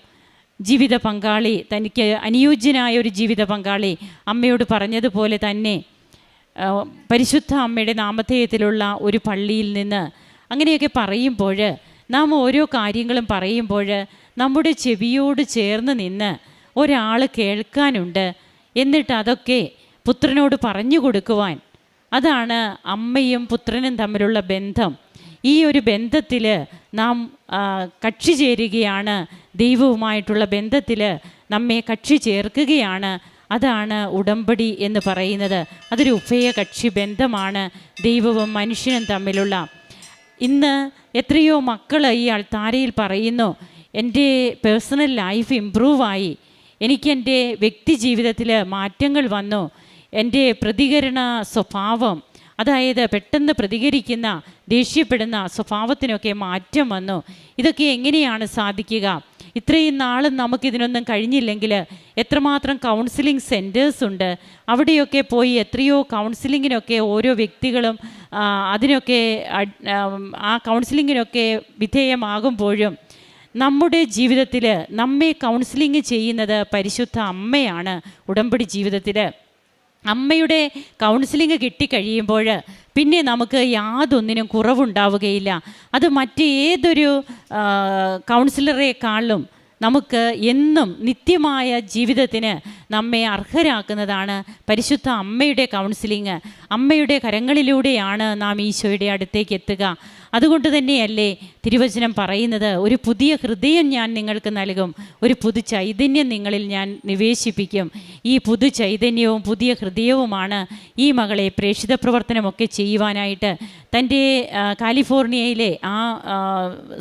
ജീവിത പങ്കാളി, തനിക്ക് അനുയോജ്യനായ ഒരു ജീവിത പങ്കാളി, അമ്മയോട് പറഞ്ഞതുപോലെ തന്നെ പരിശുദ്ധ അമ്മയുടെ നാമധേയത്തിലുള്ള ഒരു പള്ളിയിൽ നിന്ന്, അങ്ങനെയൊക്കെ പറയുമ്പോൾ നാം ഓരോ കാര്യങ്ങളും പറയുമ്പോൾ നമ്മുടെ ചെവിയോട് ചേർന്ന് നിന്ന് ഒരാൾ കേൾക്കാനുണ്ട്. എന്നിട്ട് അതൊക്കെ പുത്രനോട് പറഞ്ഞു കൊടുക്കുവാൻ, അതാണ് അമ്മയും പുത്രനും തമ്മിലുള്ള ബന്ധം. ഈ ഒരു ബന്ധത്തിൽ നാം കക്ഷി ചേരുകയാണ്, ദൈവവുമായിട്ടുള്ള ബന്ധത്തിൽ നമ്മെ കക്ഷി ചേർക്കുകയാണ്. അതാണ് ഉടമ്പടി എന്ന് പറയുന്നത്. അതൊരു ഉഭയകക്ഷി ബന്ധമാണ് ദൈവവും മനുഷ്യനും തമ്മിലുള്ള. ഇന്ന് എത്രയോ മക്കൾ ഈ അൾത്താരയിൽ പറയുന്നു, എൻ്റെ പേഴ്സണൽ ലൈഫ് ഇമ്പ്രൂവായി, എനിക്കെൻ്റെ വ്യക്തി ജീവിതത്തിൽ മാറ്റങ്ങൾ വന്നു, എൻ്റെ പ്രതികരണ സ്വഭാവം, അതായത് പെട്ടെന്ന് പ്രതികരിക്കുന്ന, ദേഷ്യപ്പെടുന്ന സ്വഭാവത്തിനൊക്കെ മാറ്റം വന്നു. ഇതൊക്കെ എങ്ങനെയാണ് സാധിക്കുക? ഇത്രയും നാളും നമുക്കിതിനൊന്നും കഴിഞ്ഞില്ലെങ്കിൽ എത്രമാത്രം കൗൺസിലിംഗ് സെൻറ്റേഴ്സ് ഉണ്ട്. അവിടെയൊക്കെ പോയി എത്രയോ കൗൺസിലിങ്ങിനൊക്കെ ഓരോ വ്യക്തികളും അതിനൊക്കെ ആ കൗൺസിലിങ്ങിനൊക്കെ വിധേയമാകുമ്പോഴും നമ്മുടെ ജീവിതത്തിൽ നമ്മെ കൗൺസിലിംഗ് ചെയ്യുന്നത് പരിശുദ്ധ അമ്മയാണ്. ഉടമ്പടി ജീവിതത്തിൽ അമ്മയുടെ കൗൺസിലിംഗ് കിട്ടിക്കഴിയുമ്പോൾ പിന്നെ നമുക്ക് യാതൊന്നിനും കുറവുണ്ടാവുകയില്ല. അത് മറ്റേതൊരു കൗൺസിലറേക്കാളും നമുക്ക് എന്നും നിത്യമായ ജീവിതത്തിന് നമ്മെ അർഹരാക്കുന്നതാണ് പരിശുദ്ധ അമ്മയുടെ കൗൺസിലിംഗ്. അമ്മയുടെ കരങ്ങളിലൂടെയാണ് നാം ഈശോയുടെ അടുത്തേക്ക് എത്തുക. അതുകൊണ്ട് തന്നെയല്ലേ തിരുവചനം പറയുന്നത്, ഒരു പുതിയ ഹൃദയം ഞാൻ നിങ്ങൾക്ക് നൽകും, ഒരു പുതു ചൈതന്യം നിങ്ങളിൽ ഞാൻ നിവേശിപ്പിക്കും. ഈ പുതു ചൈതന്യവും പുതിയ ഹൃദയവുമാണ് ഈ മകളെ പ്രേക്ഷിത പ്രവർത്തനമൊക്കെ ചെയ്യുവാനായിട്ട് തൻ്റെ കാലിഫോർണിയയിലെ ആ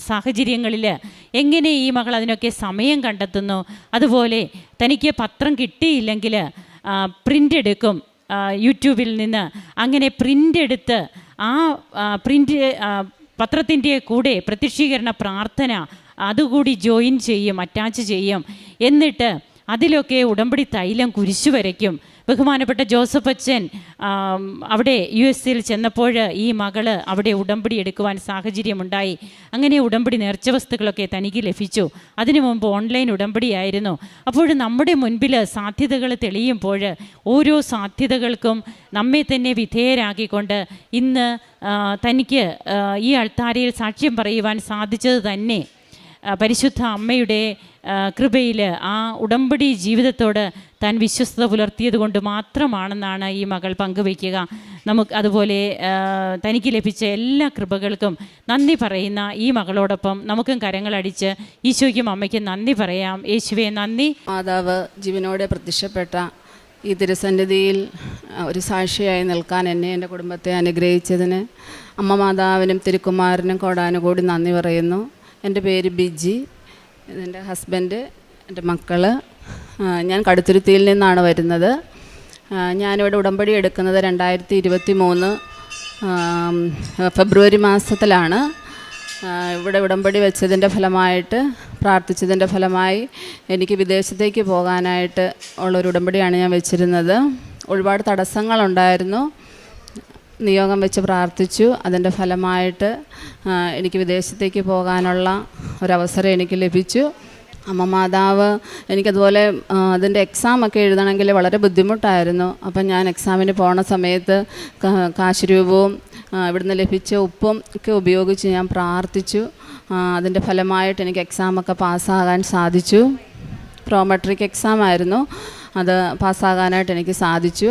സാഹചര്യങ്ങളിൽ എങ്ങനെ ഈ മകൾ അതിനൊക്കെ സമയം കണ്ടെത്തുന്നു. അതുപോലെ തനിക്ക് പത്രം കിട്ടിയില്ലെങ്കിൽ പ്രിൻ്റ് എടുക്കും യൂട്യൂബിൽ നിന്ന്. അങ്ങനെ പ്രിൻ്റ് എടുത്ത് ആ പ്രിൻ്റ് പത്രത്തിൻ്റെ കൂടെ പ്രത്യക്ഷീകരണ പ്രാർത്ഥന അതുകൂടി ജോയിൻ ചെയ്യും, അറ്റാച്ച് ചെയ്യും. എന്നിട്ട് അതിലൊക്കെ ഉടമ്പടി തൈലം കുരിശു വരയ്ക്കും. ബഹുമാനപ്പെട്ട ജോസഫ് അച്ഛൻ അവിടെ US ചെന്നപ്പോൾ ഈ മകള് അവിടെ ഉടമ്പടി എടുക്കുവാൻ സാഹചര്യമുണ്ടായി. അങ്ങനെ ഉടമ്പടി നേർച്ച വസ്തുക്കളൊക്കെ തനിക്ക് ലഭിച്ചു. അതിനു മുമ്പ് ഓൺലൈൻ ഉടമ്പടിയായിരുന്നു. അപ്പോൾ നമ്മുടെ മുൻപിൽ സാധ്യതകൾ തെളിയുമ്പോൾ ഓരോ സാധ്യതകൾക്കും നമ്മെ തന്നെ വിധേയരാക്കിക്കൊണ്ട് ഇന്ന് തനിക്ക് ഈ അൾത്താരയിൽ സാക്ഷ്യം പറയുവാൻ സാധിച്ചത് തന്നെ പരിശുദ്ധ അമ്മയുടെ കൃപയിൽ ആ ഉടമ്പടി ജീവിതത്തോട് താൻ വിശ്വസ്തത പുലർത്തിയത് കൊണ്ട് മാത്രമാണെന്നാണ് ഈ മകൾ പങ്കുവയ്ക്കുക. നമുക്ക് അതുപോലെ തനിക്ക് ലഭിച്ച എല്ലാ കൃപകൾക്കും നന്ദി പറയുന്ന ഈ മകളോടൊപ്പം നമുക്കും കരങ്ങളടിച്ച് ഈശോയ്ക്കും അമ്മയ്ക്കും നന്ദി പറയാം. യേശുവേ നന്ദി. മാതാവ് ജീവനോടെ പ്രത്യക്ഷപ്പെട്ട ഈ തിരുസന്നിധിയിൽ ഒരു സാക്ഷിയായി നിൽക്കാൻ എന്നെ എൻ്റെ കുടുംബത്തെ അനുഗ്രഹിച്ചതിന് അമ്മ മാതാവിനും തിരുക്കുമാരനും കോടാനുകൂടി നന്ദി പറയുന്നു. എൻ്റെ പേര് ബിജി, എൻ്റെ ഹസ്ബൻഡ്, എൻ്റെ മക്കൾ. ഞാൻ കടുത്തുരുത്തിയിൽ നിന്നാണ് വരുന്നത്. ഞാനിവിടെ ഉടമ്പടി എടുക്കുന്നത് 2023 ഫെബ്രുവരി മാസത്തിലാണ്. ഇവിടെ ഉടമ്പടി വെച്ചതിൻ്റെ ഫലമായിട്ട്, പ്രാർത്ഥിച്ചതിൻ്റെ ഫലമായി എനിക്ക് വിദേശത്തേക്ക് പോകാനായിട്ട് ഉള്ളൊരു ഉടമ്പടിയാണ് ഞാൻ വെച്ചിരുന്നത്. ഒരുപാട് തടസ്സങ്ങളുണ്ടായിരുന്നു. നിയോഗം വെച്ച് പ്രാർത്ഥിച്ചു. അതിൻ്റെ ഫലമായിട്ട് എനിക്ക് വിദേശത്തേക്ക് പോകാനുള്ള ഒരവസരം എനിക്ക് ലഭിച്ചു. അമ്മ മാതാവ് എനിക്കതുപോലെ അതിൻ്റെ എക്സാമൊക്കെ എഴുതണമെങ്കിൽ വളരെ ബുദ്ധിമുട്ടായിരുന്നു. അപ്പം ഞാൻ എക്സാമിന് പോണ സമയത്ത് കാശ് രൂപവും ഇവിടുന്ന് ലഭിച്ച ഉപ്പും ഒക്കെ ഉപയോഗിച്ച് ഞാൻ പ്രാർത്ഥിച്ചു. അതിൻ്റെ ഫലമായിട്ട് എനിക്ക് എക്സാമൊക്കെ പാസ്സാകാൻ സാധിച്ചു. പ്രോമെട്രിക് എക്സാം ആയിരുന്നു. അത് പാസ്സാകാനായിട്ട് എനിക്ക് സാധിച്ചു.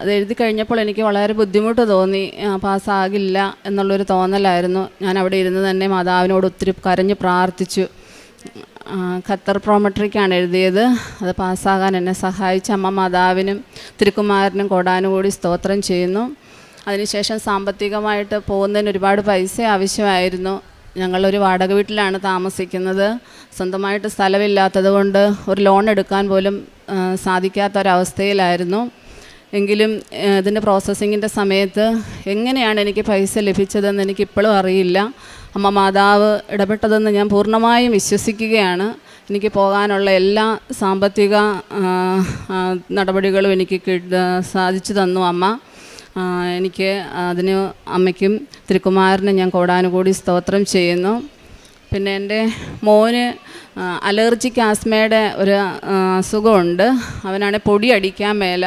അത് എഴുതി കഴിഞ്ഞപ്പോൾ എനിക്ക് വളരെ ബുദ്ധിമുട്ട് തോന്നി. പാസ്സാകില്ല എന്നുള്ളൊരു തോന്നലായിരുന്നു. ഞാൻ അവിടെ ഇരുന്ന് തന്നെ മാതാവിനോട് ഒത്തിരി കരഞ്ഞ് പ്രാർത്ഥിച്ചു. ഖത്തർ പ്രോമെട്രിക്കാണ് എഴുതിയത്. അത് പാസ്സാകാൻ എന്നെ സഹായിച്ച അമ്മ മാതാവിനും തിരുക്കുമാരനും കോടാനുകൂടി സ്തോത്രം ചെയ്യുന്നു. അതിനുശേഷം സാമ്പത്തികമായിട്ട് പോകുന്നതിന് ഒരുപാട് പൈസ ആവശ്യമായിരുന്നു. ഞങ്ങളൊരു വാടക വീട്ടിലാണ് താമസിക്കുന്നത്. സ്വന്തമായിട്ട് സ്ഥലമില്ലാത്തത് കൊണ്ട് ഒരു ലോൺ എടുക്കാൻ പോലും സാധിക്കാത്തൊരവസ്ഥയിലായിരുന്നു. എങ്കിലും ഇതിൻ്റെ പ്രോസസ്സിങ്ങിൻ്റെ സമയത്ത് എങ്ങനെയാണ് എനിക്ക് പൈസ ലഭിച്ചതെന്ന് എനിക്കിപ്പോഴും അറിയില്ല. അമ്മ മാതാവ് ഇടപെട്ടതെന്ന് ഞാൻ പൂർണ്ണമായും വിശ്വസിക്കുകയാണ്. എനിക്ക് പോകാനുള്ള എല്ലാ സാമ്പത്തിക നടപടികളും എനിക്ക് സാധിച്ചു തന്നു അമ്മ. എനിക്ക് അതിന് അമ്മയ്ക്കും തിരുക്കുമാരനും ഞാൻ കോടാനുകൂടി സ്തോത്രം ചെയ്യുന്നു. പിന്നെ എൻ്റെ മോന് അലർജിക്ക് ആസ്മയുടെ ഒരു അസുഖമുണ്ട്. അവനാണെങ്കിൽ പൊടി അടിക്കാൻ മേല.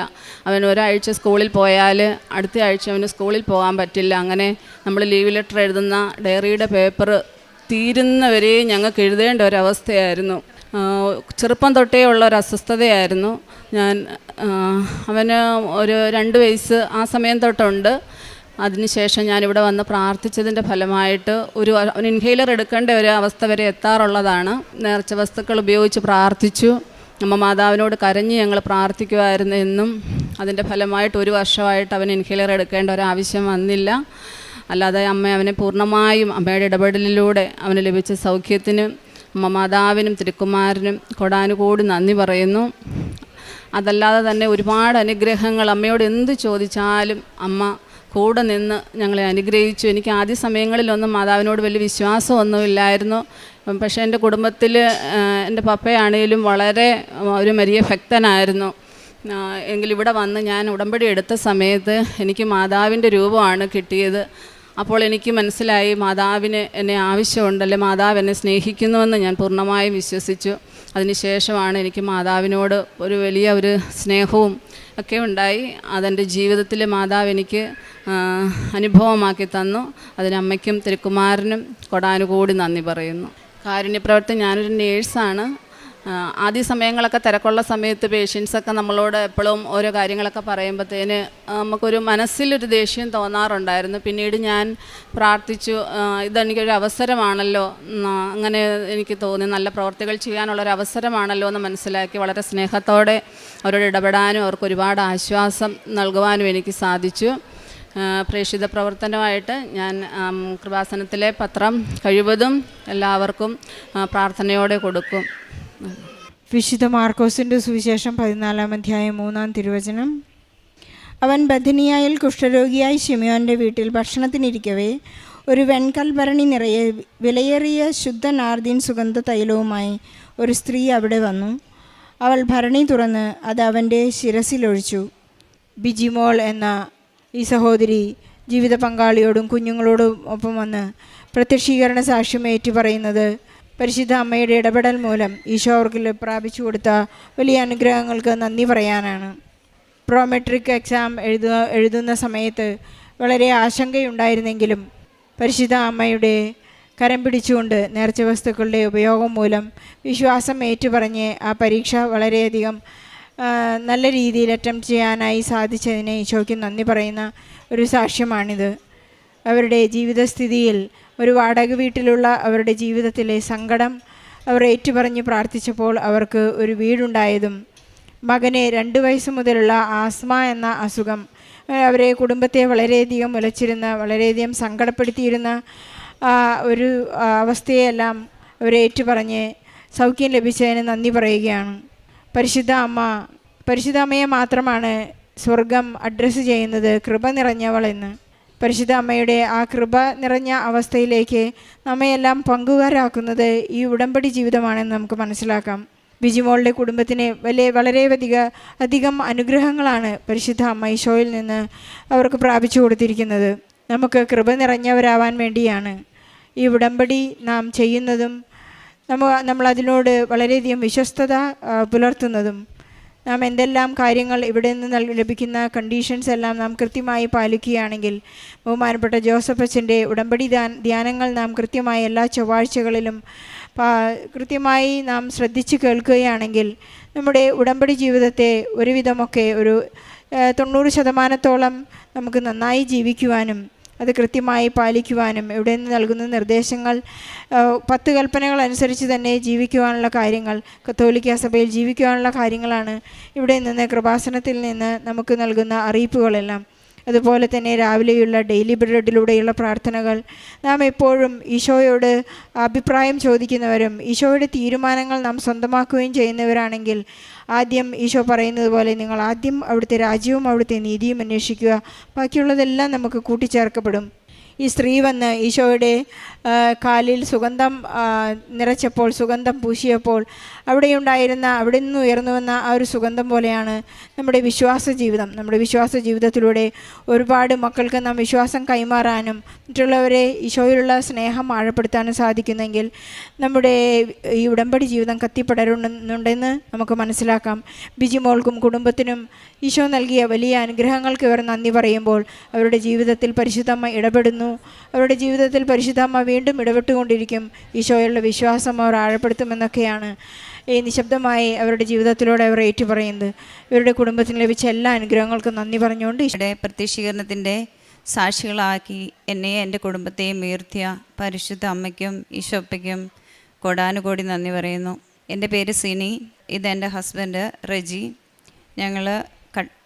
അവൻ ഒരാഴ്ച സ്കൂളിൽ പോയാൽ അടുത്ത ആഴ്ച അവന് സ്കൂളിൽ പോകാൻ പറ്റില്ല. അങ്ങനെ നമ്മൾ ലീവ് ലെറ്റർ എഴുതുന്ന ഡയറിയുടെ പേപ്പർ തീരുന്നവരെയും ഞങ്ങൾക്ക് എഴുതേണ്ട ഒരവസ്ഥയായിരുന്നു. ചെറുപ്പം തൊട്ടേ ഉള്ള ഒരു അസ്വസ്ഥതയായിരുന്നു. അവന് ഒരു 2 വയസ്സ് ആ സമയം തൊട്ടുണ്ട്. അതിനുശേഷം ഞാനിവിടെ വന്ന് പ്രാർത്ഥിച്ചതിൻ്റെ ഫലമായിട്ട് അവന് ഇൻഹേലർ എടുക്കേണ്ട ഒരു അവസ്ഥ വരെ എത്താറുള്ളതാണ്. നേർച്ച വസ്തുക്കൾ ഉപയോഗിച്ച് പ്രാർത്ഥിച്ചു. അമ്മ മാതാവിനോട് കരഞ്ഞ് ഞങ്ങൾ പ്രാർത്ഥിക്കുമായിരുന്നു എന്നും. അതിൻ്റെ ഫലമായിട്ട് 1 വർഷമായിട്ട് അവൻ ഇൻഹേലർ എടുക്കേണ്ട ഒരാവശ്യം വന്നില്ല. അല്ലാതെ അമ്മ അവനെ പൂർണ്ണമായും അമ്മയുടെ ഇടപെടലിലൂടെ അവന് ലഭിച്ച സൗഖ്യത്തിന് അമ്മ മാതാവിനും തിരുക്കുമാരനും കോടാനുകൂടി നന്ദി പറയുന്നു. അതല്ലാതെ തന്നെ ഒരുപാട് അനുഗ്രഹങ്ങൾ അമ്മയോട് എന്ത് ചോദിച്ചാലും അമ്മ കൂടെ നിന്ന് ഞങ്ങളെ അനുഗ്രഹിച്ചു. എനിക്ക് ആദ്യ സമയങ്ങളിലൊന്നും മാതാവിനോട് വലിയ വിശ്വാസമൊന്നുമില്ലായിരുന്നു. പക്ഷേ എൻ്റെ കുടുംബത്തിൽ എൻ്റെ പപ്പയാണേലും വളരെ ഒരു മരിയ ഭക്തനായിരുന്നു. എങ്കിലും ഇവിടെ വന്ന് ഞാൻ ഉടമ്പടി എടുത്ത സമയത്ത് എനിക്ക് മാതാവിൻ്റെ രൂപമാണ് കിട്ടിയത്. അപ്പോൾ എനിക്ക് മനസ്സിലായി മാതാവിന് എന്നെ ആവശ്യമുണ്ടല്ലേ, മാതാവ് എന്നെ സ്നേഹിക്കുന്നുവെന്ന് ഞാൻ പൂർണ്ണമായും വിശ്വസിച്ചു. അതിനുശേഷമാണ് എനിക്ക് മാതാവിനോട് ഒരു വലിയ ഒരു സ്നേഹവും ഒക്കെ ഉണ്ടായി. അതെൻ്റെ ജീവിതത്തിൽ മാതാവ് എനിക്ക് അനുഭവമാക്കി തന്നു. അതിന് അമ്മയ്ക്കും തിരുക്കുമാരനും കോടാനുകൂടി നന്ദി പറയുന്നു. കാരുണ്യപ്രവർത്തനം, ഞാനൊരു നേഴ്സാണ്. ആദ്യ സമയങ്ങളൊക്കെ തിരക്കുള്ള സമയത്ത് പേഷ്യൻസൊക്കെ നമ്മളോട് എപ്പോഴും ഓരോ കാര്യങ്ങളൊക്കെ പറയുമ്പോഴത്തേന് നമുക്കൊരു മനസ്സിലൊരു ദേഷ്യം തോന്നാറുണ്ടായിരുന്നു. പിന്നീട് ഞാൻ പ്രാർത്ഥിച്ചു, ഇതെനിക്കൊരു അവസരമാണല്ലോ, അങ്ങനെ എനിക്ക് തോന്നി, നല്ല പ്രവർത്തികൾ ചെയ്യാനുള്ളൊരു അവസരമാണല്ലോ എന്ന് മനസ്സിലാക്കി വളരെ സ്നേഹത്തോടെ അവരോട് ഇടപെടാനും അവർക്ക് ഒരുപാട് ആശ്വാസം നൽകുവാനും എനിക്ക് സാധിച്ചു. പ്രേക്ഷിത പ്രവർത്തനമായിട്ട് ഞാൻ കൃപാസനത്തിലെ പത്രം കഴിവതും എല്ലാവർക്കും പ്രാർത്ഥനയോടെ കൊടുക്കും. വിശുദ്ധ മാർക്കോസിൻ്റെ സുവിശേഷം 14-ാം അധ്യായം 3-ാം തിരുവചനം. അവൻ ബഥനിയായിൽ കുഷ്ഠരോഗിയായി ശിമയോൻ്റെ വീട്ടിൽ ഭക്ഷണത്തിനിരിക്കവേ ഒരു വെൺകൽഭരണി നിറയെ വിലയേറിയ ശുദ്ധ നാർദീൻ സുഗന്ധ തൈലവുമായി ഒരു സ്ത്രീ അവിടെ വന്നു. അവൾ ഭരണി തുറന്ന് അത് അവൻ്റെ ശിരസിലൊഴിച്ചു. ബിജിമോൾ എന്ന ഈ സഹോദരി ജീവിത പങ്കാളിയോടും കുഞ്ഞുങ്ങളോടും ഒപ്പം വന്ന് പ്രത്യക്ഷീകരണ സാക്ഷ്യം ഏറ്റുപറയുന്നത് പരിശുദ്ധ അമ്മയുടെ ഇടപെടൽ മൂലം ഈശോ അവർക്ക് പ്രാപിച്ചു കൊടുത്ത വലിയ അനുഗ്രഹങ്ങൾക്ക് നന്ദി പറയാനാണ്. പ്രോമെട്രിക് എക്സാം എഴുതുന്ന സമയത്ത് വളരെ ആശങ്കയുണ്ടായിരുന്നെങ്കിലും പരിശുദ്ധ അമ്മയുടെ കരം പിടിച്ചുകൊണ്ട് നേർച്ച വസ്തുക്കളുടെ ഉപയോഗം മൂലം വിശ്വാസം ഏറ്റുപറഞ്ഞ് ആ പരീക്ഷ വളരെയധികം നല്ല രീതിയിൽ അറ്റംപ്റ്റ് ചെയ്യാനായി സാധിച്ചതിന് ഈശോയ്ക്ക് നന്ദി പറയുന്ന ഒരു സാക്ഷ്യമാണിത്. അവരുടെ ജീവിതസ്ഥിതിയിൽ ഒരു വാടക വീട്ടിലുള്ള അവരുടെ ജീവിതത്തിലെ സങ്കടം അവർ ഏറ്റുപറഞ്ഞ് പ്രാർത്ഥിച്ചപ്പോൾ അവർക്ക് ഒരു വീടുണ്ടായതും മകനെ 2 വയസ്സ് മുതലുള്ള ആസ്മ എന്ന അസുഖം അവരെ കുടുംബത്തെ വളരെയധികം ഉലച്ചിരുന്ന, വളരെയധികം സങ്കടപ്പെടുത്തിയിരുന്ന ഒരു അവസ്ഥയെല്ലാം അവരേറ്റുപറഞ്ഞ് സൗഖ്യം ലഭിച്ചതിന് നന്ദി പറയുകയാണ്. പരിശുദ്ധ അമ്മയെ മാത്രമാണ് സ്വർഗം അഡ്രസ്സ് ചെയ്യുന്നത് കൃപ നിറഞ്ഞവൾ എന്ന്. പരിശുദ്ധ അമ്മയുടെ ആ കൃപ നിറഞ്ഞ അവസ്ഥയിലേക്ക് നമ്മയെല്ലാം പങ്കുകാരാക്കുന്നത് ഈ ഉടമ്പടി ജീവിതമാണെന്ന് നമുക്ക് മനസ്സിലാക്കാം. ബിജിമോളുടെ കുടുംബത്തിന് വളരെ അധികം അനുഗ്രഹങ്ങളാണ് പരിശുദ്ധ അമ്മ ഈശോയിൽ നിന്ന് അവർക്ക് പ്രാപിച്ചു കൊടുത്തിരിക്കുന്നത്. നമുക്ക് കൃപ നിറഞ്ഞവരാവാൻ വേണ്ടിയാണ് ഈ ഉടമ്പടി നാം ചെയ്യുന്നതും നമ്മൾ അതിനോട് വളരെയധികം വിശ്വസ്തത പുലർത്തുന്നതും. നാം എന്തെല്ലാം കാര്യങ്ങൾ ഇവിടെ നിന്ന് ലഭിക്കുന്ന കണ്ടീഷൻസ് എല്ലാം നാം കൃത്യമായി പാലിക്കുകയാണെങ്കിൽ, ബഹുമാനപ്പെട്ട ജോസഫ് അച്ഛൻ്റെ ഉടമ്പടി ധ്യാനങ്ങൾ നാം കൃത്യമായി എല്ലാ ചൊവ്വാഴ്ചകളിലും കൃത്യമായി നാം ശ്രദ്ധിച്ച് കേൾക്കുകയാണെങ്കിൽ നമ്മുടെ ഉടമ്പടി ജീവിതത്തെ ഒരുവിധമൊക്കെ ഒരു 90% നമുക്ക് നന്നായി ജീവിക്കുവാനും അത് കൃത്യമായി പാലിക്കുവാനും ഇവിടെ നിന്ന് നൽകുന്ന നിർദ്ദേശങ്ങൾ 10 കൽപ്പനകൾ അനുസരിച്ച് തന്നെ ജീവിക്കുവാനുള്ള കാര്യങ്ങൾ, കത്തോലിക്ക സഭയിൽ ജീവിക്കുവാനുള്ള കാര്യങ്ങളാണ് ഇവിടെ നിന്ന് കൃപാസനത്തിൽ നിന്ന് നമുക്ക് നൽകുന്ന അറിയിപ്പുകളെല്ലാം. അതുപോലെ തന്നെ രാവിലെയുള്ള ഡെയിലി ബ്രെഡിലൂടെയുള്ള പ്രാർത്ഥനകൾ, നാം എപ്പോഴും ഈശോയോട് അഭിപ്രായം ചോദിക്കുന്നവരും ഈശോയുടെ തീരുമാനങ്ങൾ നാം സ്വന്തമാക്കുകയും ചെയ്യുന്നവരാണെങ്കിൽ ആദ്യം ഈശോ പറയുന്നത് പോലെ നിങ്ങൾ ആദ്യം അവിടുത്തെ രാജ്യവും അവിടുത്തെ നീതിയും അന്വേഷിക്കുക, ബാക്കിയുള്ളതെല്ലാം നമുക്ക് കൂട്ടിച്ചേർക്കപ്പെടും. ഈ സ്ത്രീ വന്ന് ഈശോയുടെ കാലിൽ സുഗന്ധം നിറച്ചപ്പോൾ, സുഗന്ധം പൂശിയപ്പോൾ അവിടെ നിന്ന് ഉയർന്നു വന്ന ആ ഒരു സുഗന്ധം പോലെയാണ് നമ്മുടെ വിശ്വാസ ജീവിതം. നമ്മുടെ വിശ്വാസ ജീവിതത്തിലൂടെ ഒരുപാട് മക്കൾക്ക് നാം വിശ്വാസം കൈമാറാനും മറ്റുള്ളവരെ ഈശോയിലുള്ള സ്നേഹം ആഴപ്പെടുത്താനും സാധിക്കുന്നെങ്കിൽ നമ്മുടെ ഈ ഉടമ്പടി ജീവിതം കത്തിപ്പടരുന്നുണ്ടെന്ന് നമുക്ക് മനസ്സിലാക്കാം. ബിജിമോൾക്കും കുടുംബത്തിനും ഈശോ നൽകിയ വലിയ അനുഗ്രഹങ്ങൾക്ക് ഇവർ നന്ദി പറയുമ്പോൾ അവരുടെ ജീവിതത്തിൽ പരിശുദ്ധമ്മ ഇടപെടുന്നു. അവരുടെ ജീവിതത്തിൽ പരിശുദ്ധമ്മ വീണ്ടും ഇടപെട്ടുകൊണ്ടിരിക്കും. ഈശോയുള്ള വിശ്വാസം അവർ ആഴപ്പെടുത്തുമെന്നൊക്കെയാണ് ഈ നിശബ്ദമായി അവരുടെ ജീവിതത്തിലൂടെ അവർ ഏറ്റുപറയുന്നത്. ഇവരുടെ കുടുംബത്തിന് ലഭിച്ച എല്ലാ അനുഗ്രഹങ്ങൾക്കും നന്ദി പറഞ്ഞുകൊണ്ട് ഇവിടെ പ്രത്യക്ഷീകരണത്തിൻ്റെ സാക്ഷികളാക്കി എന്നെയും എൻ്റെ കുടുംബത്തെയും ഉയർത്തിയ പരിശുദ്ധ അമ്മയ്ക്കും ഈശോപ്പയ്ക്കും കോടാനുകോടി നന്ദി പറയുന്നു. എൻ്റെ പേര് സിനി, ഇതെൻ്റെ ഹസ്ബൻഡ് റെജി. ഞങ്ങൾ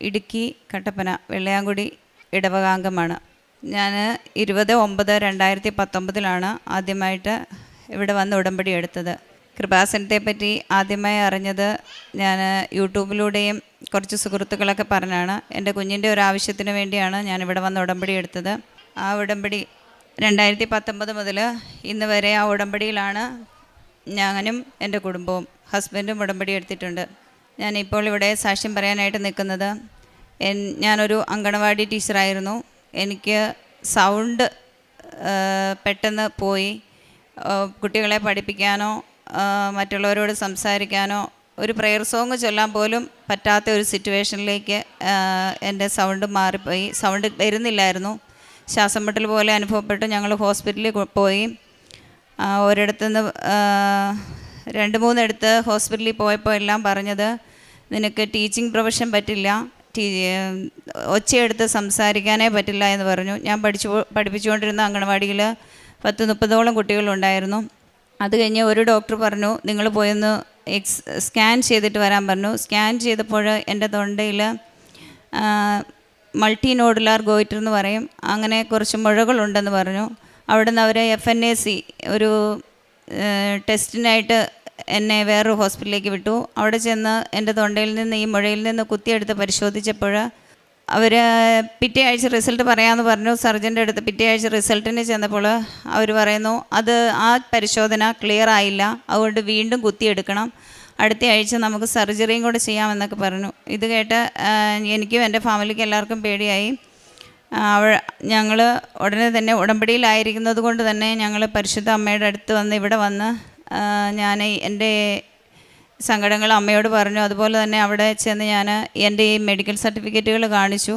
ഇടുക്കി കട്ടപ്പന വെള്ളയാങ്കുടി ഇടവകാംഗമാണ്. ഞാൻ 20/9/2019 ആദ്യമായിട്ട് ഇവിടെ വന്ന് ഉടമ്പടി എടുത്തത്. കൃപാസനത്തെ പറ്റി ആദ്യമായി അറിഞ്ഞത് ഞാൻ യൂട്യൂബിലൂടെയും കുറച്ച് സുഹൃത്തുക്കളൊക്കെ പറഞ്ഞാണ്. എൻ്റെ കുഞ്ഞിൻ്റെ ഒരു ആവശ്യത്തിന് വേണ്ടിയാണ് ഞാനിവിടെ വന്ന് ഉടമ്പടി എടുത്തത്. ആ ഉടമ്പടി 2019 മുതൽ ഇന്ന് വരെ ആ ഉടമ്പടിയിലാണ് ഞാനും എൻ്റെ കുടുംബവും. ഹസ്ബൻഡും ഉടമ്പടി എടുത്തിട്ടുണ്ട്. ഞാനിപ്പോൾ ഇവിടെ സാക്ഷ്യം പറയാനായിട്ട് നിൽക്കുന്നത്, ഞാനൊരു അങ്കണവാടി ടീച്ചറായിരുന്നു. എനിക്ക് സൗണ്ട് പെട്ടെന്ന് പോയി കുട്ടികളെ പഠിപ്പിക്കാനോ മറ്റുള്ളവരോട് സംസാരിക്കാനോ ഒരു പ്രെയർ സോങ് ചൊല്ലാൻ പോലും പറ്റാത്ത ഒരു സിറ്റുവേഷനിലേക്ക് എൻ്റെ സൗണ്ട് മാറിപ്പോയി. സൗണ്ട് വരുന്നില്ലായിരുന്നു. ശ്വാസം മുട്ടൽ പോലെ അനുഭവപ്പെട്ടു. ഞങ്ങൾ ഹോസ്പിറ്റലിൽ പോയി. ഒരിടത്തുനിന്ന് 2-3 ഇടത്ത് ഹോസ്പിറ്റലിൽ പോയപ്പോൾ എല്ലാം പറഞ്ഞത്, നിനക്ക് ടീച്ചിങ് പ്രൊഫഷൻ പറ്റില്ല, ഒച്ചയെടുത്ത് സംസാരിക്കാനേ പറ്റില്ല എന്ന് പറഞ്ഞു. ഞാൻ പഠിപ്പിച്ചുകൊണ്ടിരുന്ന അങ്കണവാടിയിൽ 10-30ഓളം കുട്ടികളുണ്ടായിരുന്നു. അത് കഴിഞ്ഞ് ഒരു ഡോക്ടർ പറഞ്ഞു, നിങ്ങൾ പോയൊന്ന് സ്കാൻ ചെയ്തിട്ട് വരാൻ പറഞ്ഞു. സ്കാൻ ചെയ്തപ്പോൾ എൻ്റെ തൊണ്ടയിൽ മൾട്ടി നോഡുലാർ ഗോയിറ്റർ എന്ന് പറയും, അങ്ങനെ കുറച്ച് മുഴകളുണ്ടെന്ന് പറഞ്ഞു. അവിടെ നിന്ന് അവർ FNAC ഒരു ടെസ്റ്റിനായിട്ട് എന്നെ വേറൊരു ഹോസ്പിറ്റലിലേക്ക് വിട്ടു. അവിടെ ചെന്ന് എൻ്റെ തൊണ്ടയിൽ നിന്ന് ഈ മുഴയിൽ നിന്ന് കുത്തിയെടുത്ത് പരിശോധിച്ചപ്പോൾ അവർ പിറ്റേ ആഴ്ച റിസൾട്ട് പറയാമെന്ന് പറഞ്ഞു. സർജൻ്റെ അടുത്ത് പിറ്റേ ആഴ്ച റിസൾട്ടിന് ചെന്നപ്പോൾ അവർ പറയുന്നു, അത് ആ പരിശോധന ക്ലിയർ ആയില്ല, അതുകൊണ്ട് വീണ്ടും കുത്തിയെടുക്കണം, അടുത്ത ആഴ്ച നമുക്ക് സർജറിയും കൂടെ ചെയ്യാമെന്നൊക്കെ പറഞ്ഞു. ഇത് കേട്ട് എനിക്കും എൻ്റെ ഫാമിലിക്കും എല്ലാവർക്കും പേടിയായി. ഞങ്ങൾ ഉടനെ തന്നെ ഉടമ്പടിയിലായിരിക്കുന്നത് കൊണ്ട് തന്നെ ഞങ്ങൾ പരിശുദ്ധ അമ്മയുടെ അടുത്ത് വന്ന് ഇവിടെ വന്ന് ഞാൻ എൻ്റെ സങ്കടങ്ങൾ അമ്മയോട് പറഞ്ഞു. അതുപോലെ തന്നെ അവിടെ ചെന്ന് ഞാൻ എൻ്റെ ഈ മെഡിക്കൽ സർട്ടിഫിക്കറ്റുകൾ കാണിച്ചു.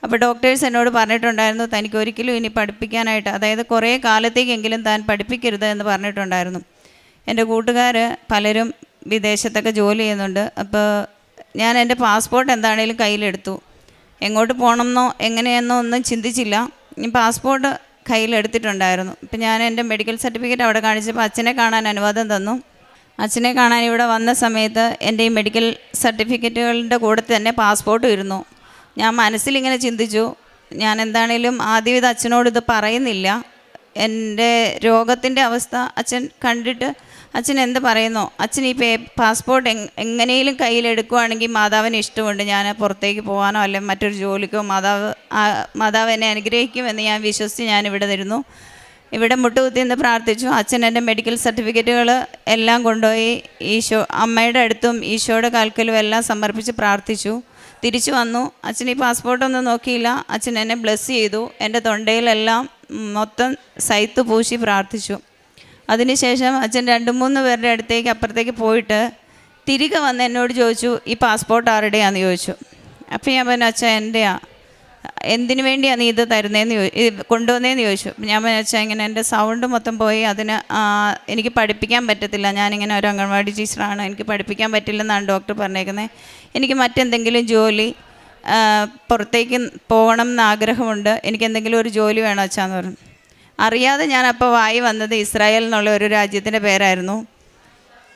അപ്പോൾ ഡോക്ടേഴ്സ് എന്നോട് പറഞ്ഞിട്ടുണ്ടായിരുന്നു, തനിക്ക് ഒരിക്കലും ഇനി പഠിപ്പിക്കാനായിട്ട്, അതായത് കുറേ കാലത്തേക്കെങ്കിലും താൻ പഠിപ്പിക്കരുത് എന്ന് പറഞ്ഞിട്ടുണ്ടായിരുന്നു. എൻ്റെ കൂട്ടുകാർ പലരും വിദേശത്തൊക്കെ ജോലി ചെയ്യുന്നുണ്ട്. അപ്പോൾ ഞാൻ എൻ്റെ പാസ്പോർട്ട് എന്താണേലും കയ്യിലെടുത്തു. എങ്ങോട്ട് പോകണമെന്നോ എങ്ങനെയെന്നോ ഒന്നും ചിന്തിച്ചില്ല. ഈ പാസ്പോർട്ട് കയ്യിലെടുത്തിട്ടുണ്ടായിരുന്നു. ഇപ്പം ഞാൻ എൻ്റെ മെഡിക്കൽ സർട്ടിഫിക്കറ്റ് അവിടെ കാണിച്ചപ്പോൾ അച്ഛനെ കാണാൻ അനുവാദം തന്നു. അച്ഛനെ കാണാൻ ഇവിടെ വന്ന സമയത്ത് എൻ്റെ ഈ മെഡിക്കൽ സർട്ടിഫിക്കറ്റുകളുടെ കൂടെ തന്നെ പാസ്പോർട്ടും ഇരുന്നു. ഞാൻ മനസ്സിലിങ്ങനെ ചിന്തിച്ചു, ഞാൻ എന്താണേലും ആദ്യം ഇത് അച്ഛനോട് ഇത് പറയുന്നില്ല. എൻ്റെ രോഗത്തിൻ്റെ അവസ്ഥ അച്ഛൻ കണ്ടിട്ട് അച്ഛൻ എന്ത് പറയുന്നോ, അച്ഛൻ ഈ പാസ്പോർട്ട് എങ്ങനെയും കയ്യിലെടുക്കുകയാണെങ്കിൽ മാതാവിന് ഇഷ്ടമുണ്ട്, ഞാൻ പുറത്തേക്ക് പോകാനോ അല്ലെങ്കിൽ മറ്റൊരു ജോലിക്കോ മാതാവ് എന്നെ അനുഗ്രഹിക്കുമെന്ന് ഞാൻ വിശ്വസിച്ച് ഞാനിവിടെ തരുന്നു. ഇവിടെ മുട്ടുകുത്തി നിന്ന് പ്രാർത്ഥിച്ചു. അച്ഛൻ എൻ്റെ മെഡിക്കൽ സർട്ടിഫിക്കറ്റുകൾ എല്ലാം കൊണ്ടുപോയി അമ്മയുടെ അടുത്തും ഈശോയുടെ കാൽക്കലും എല്ലാം സമർപ്പിച്ച് പ്രാർത്ഥിച്ചു. തിരിച്ചു വന്നു. അച്ഛൻ ഈ പാസ്പോർട്ടൊന്നും നോക്കിയില്ല. അച്ഛൻ എന്നെ ബ്ലെസ് ചെയ്തു. എൻ്റെ തൊണ്ടയിലെല്ലാം മൊത്തം സൈത്ത് പൂശി പ്രാർത്ഥിച്ചു. അതിനുശേഷം അച്ഛൻ 2-3 പേരുടെ അടുത്തേക്ക് അപ്പുറത്തേക്ക് പോയിട്ട് തിരികെ വന്ന് എന്നോട് ചോദിച്ചു, ഈ പാസ്പോർട്ട് ആരുടെയാണെന്ന് ചോദിച്ചു. അപ്പോൾ ഞാൻ പറഞ്ഞു, അച്ഛാ എൻ്റെയാ. എന്തിനു വേണ്ടിയാണ് നീ ഇത് തരുന്നതെന്ന് കൊണ്ടുവന്നതെന്ന് ചോദിച്ചു. ഞാൻ പറഞ്ഞു, അച്ഛാ ഇങ്ങനെ എൻ്റെ സൗണ്ട് മൊത്തം പോയി, അതിന് എനിക്ക് പഠിപ്പിക്കാൻ പറ്റത്തില്ല, ഞാനിങ്ങനെ ഒരു അംഗൻവാടി ടീച്ചറാണ്, എനിക്ക് പഠിപ്പിക്കാൻ പറ്റില്ലെന്നാണ് ഡോക്ടർ പറഞ്ഞേക്കുന്നത്. എനിക്ക് മറ്റെന്തെങ്കിലും ജോലി പുറത്തേക്ക് പോകണം എന്ന് ആഗ്രഹമുണ്ട്, എനിക്ക് എന്തെങ്കിലും ഒരു ജോലി വേണം അച്ഛാന്ന് പറഞ്ഞു. അറിയാതെ ഞാൻ അപ്പോൾ വായി വന്നത് ഇസ്രായേൽ എന്നുള്ള ഒരു രാജ്യത്തിൻ്റെ പേരായിരുന്നു.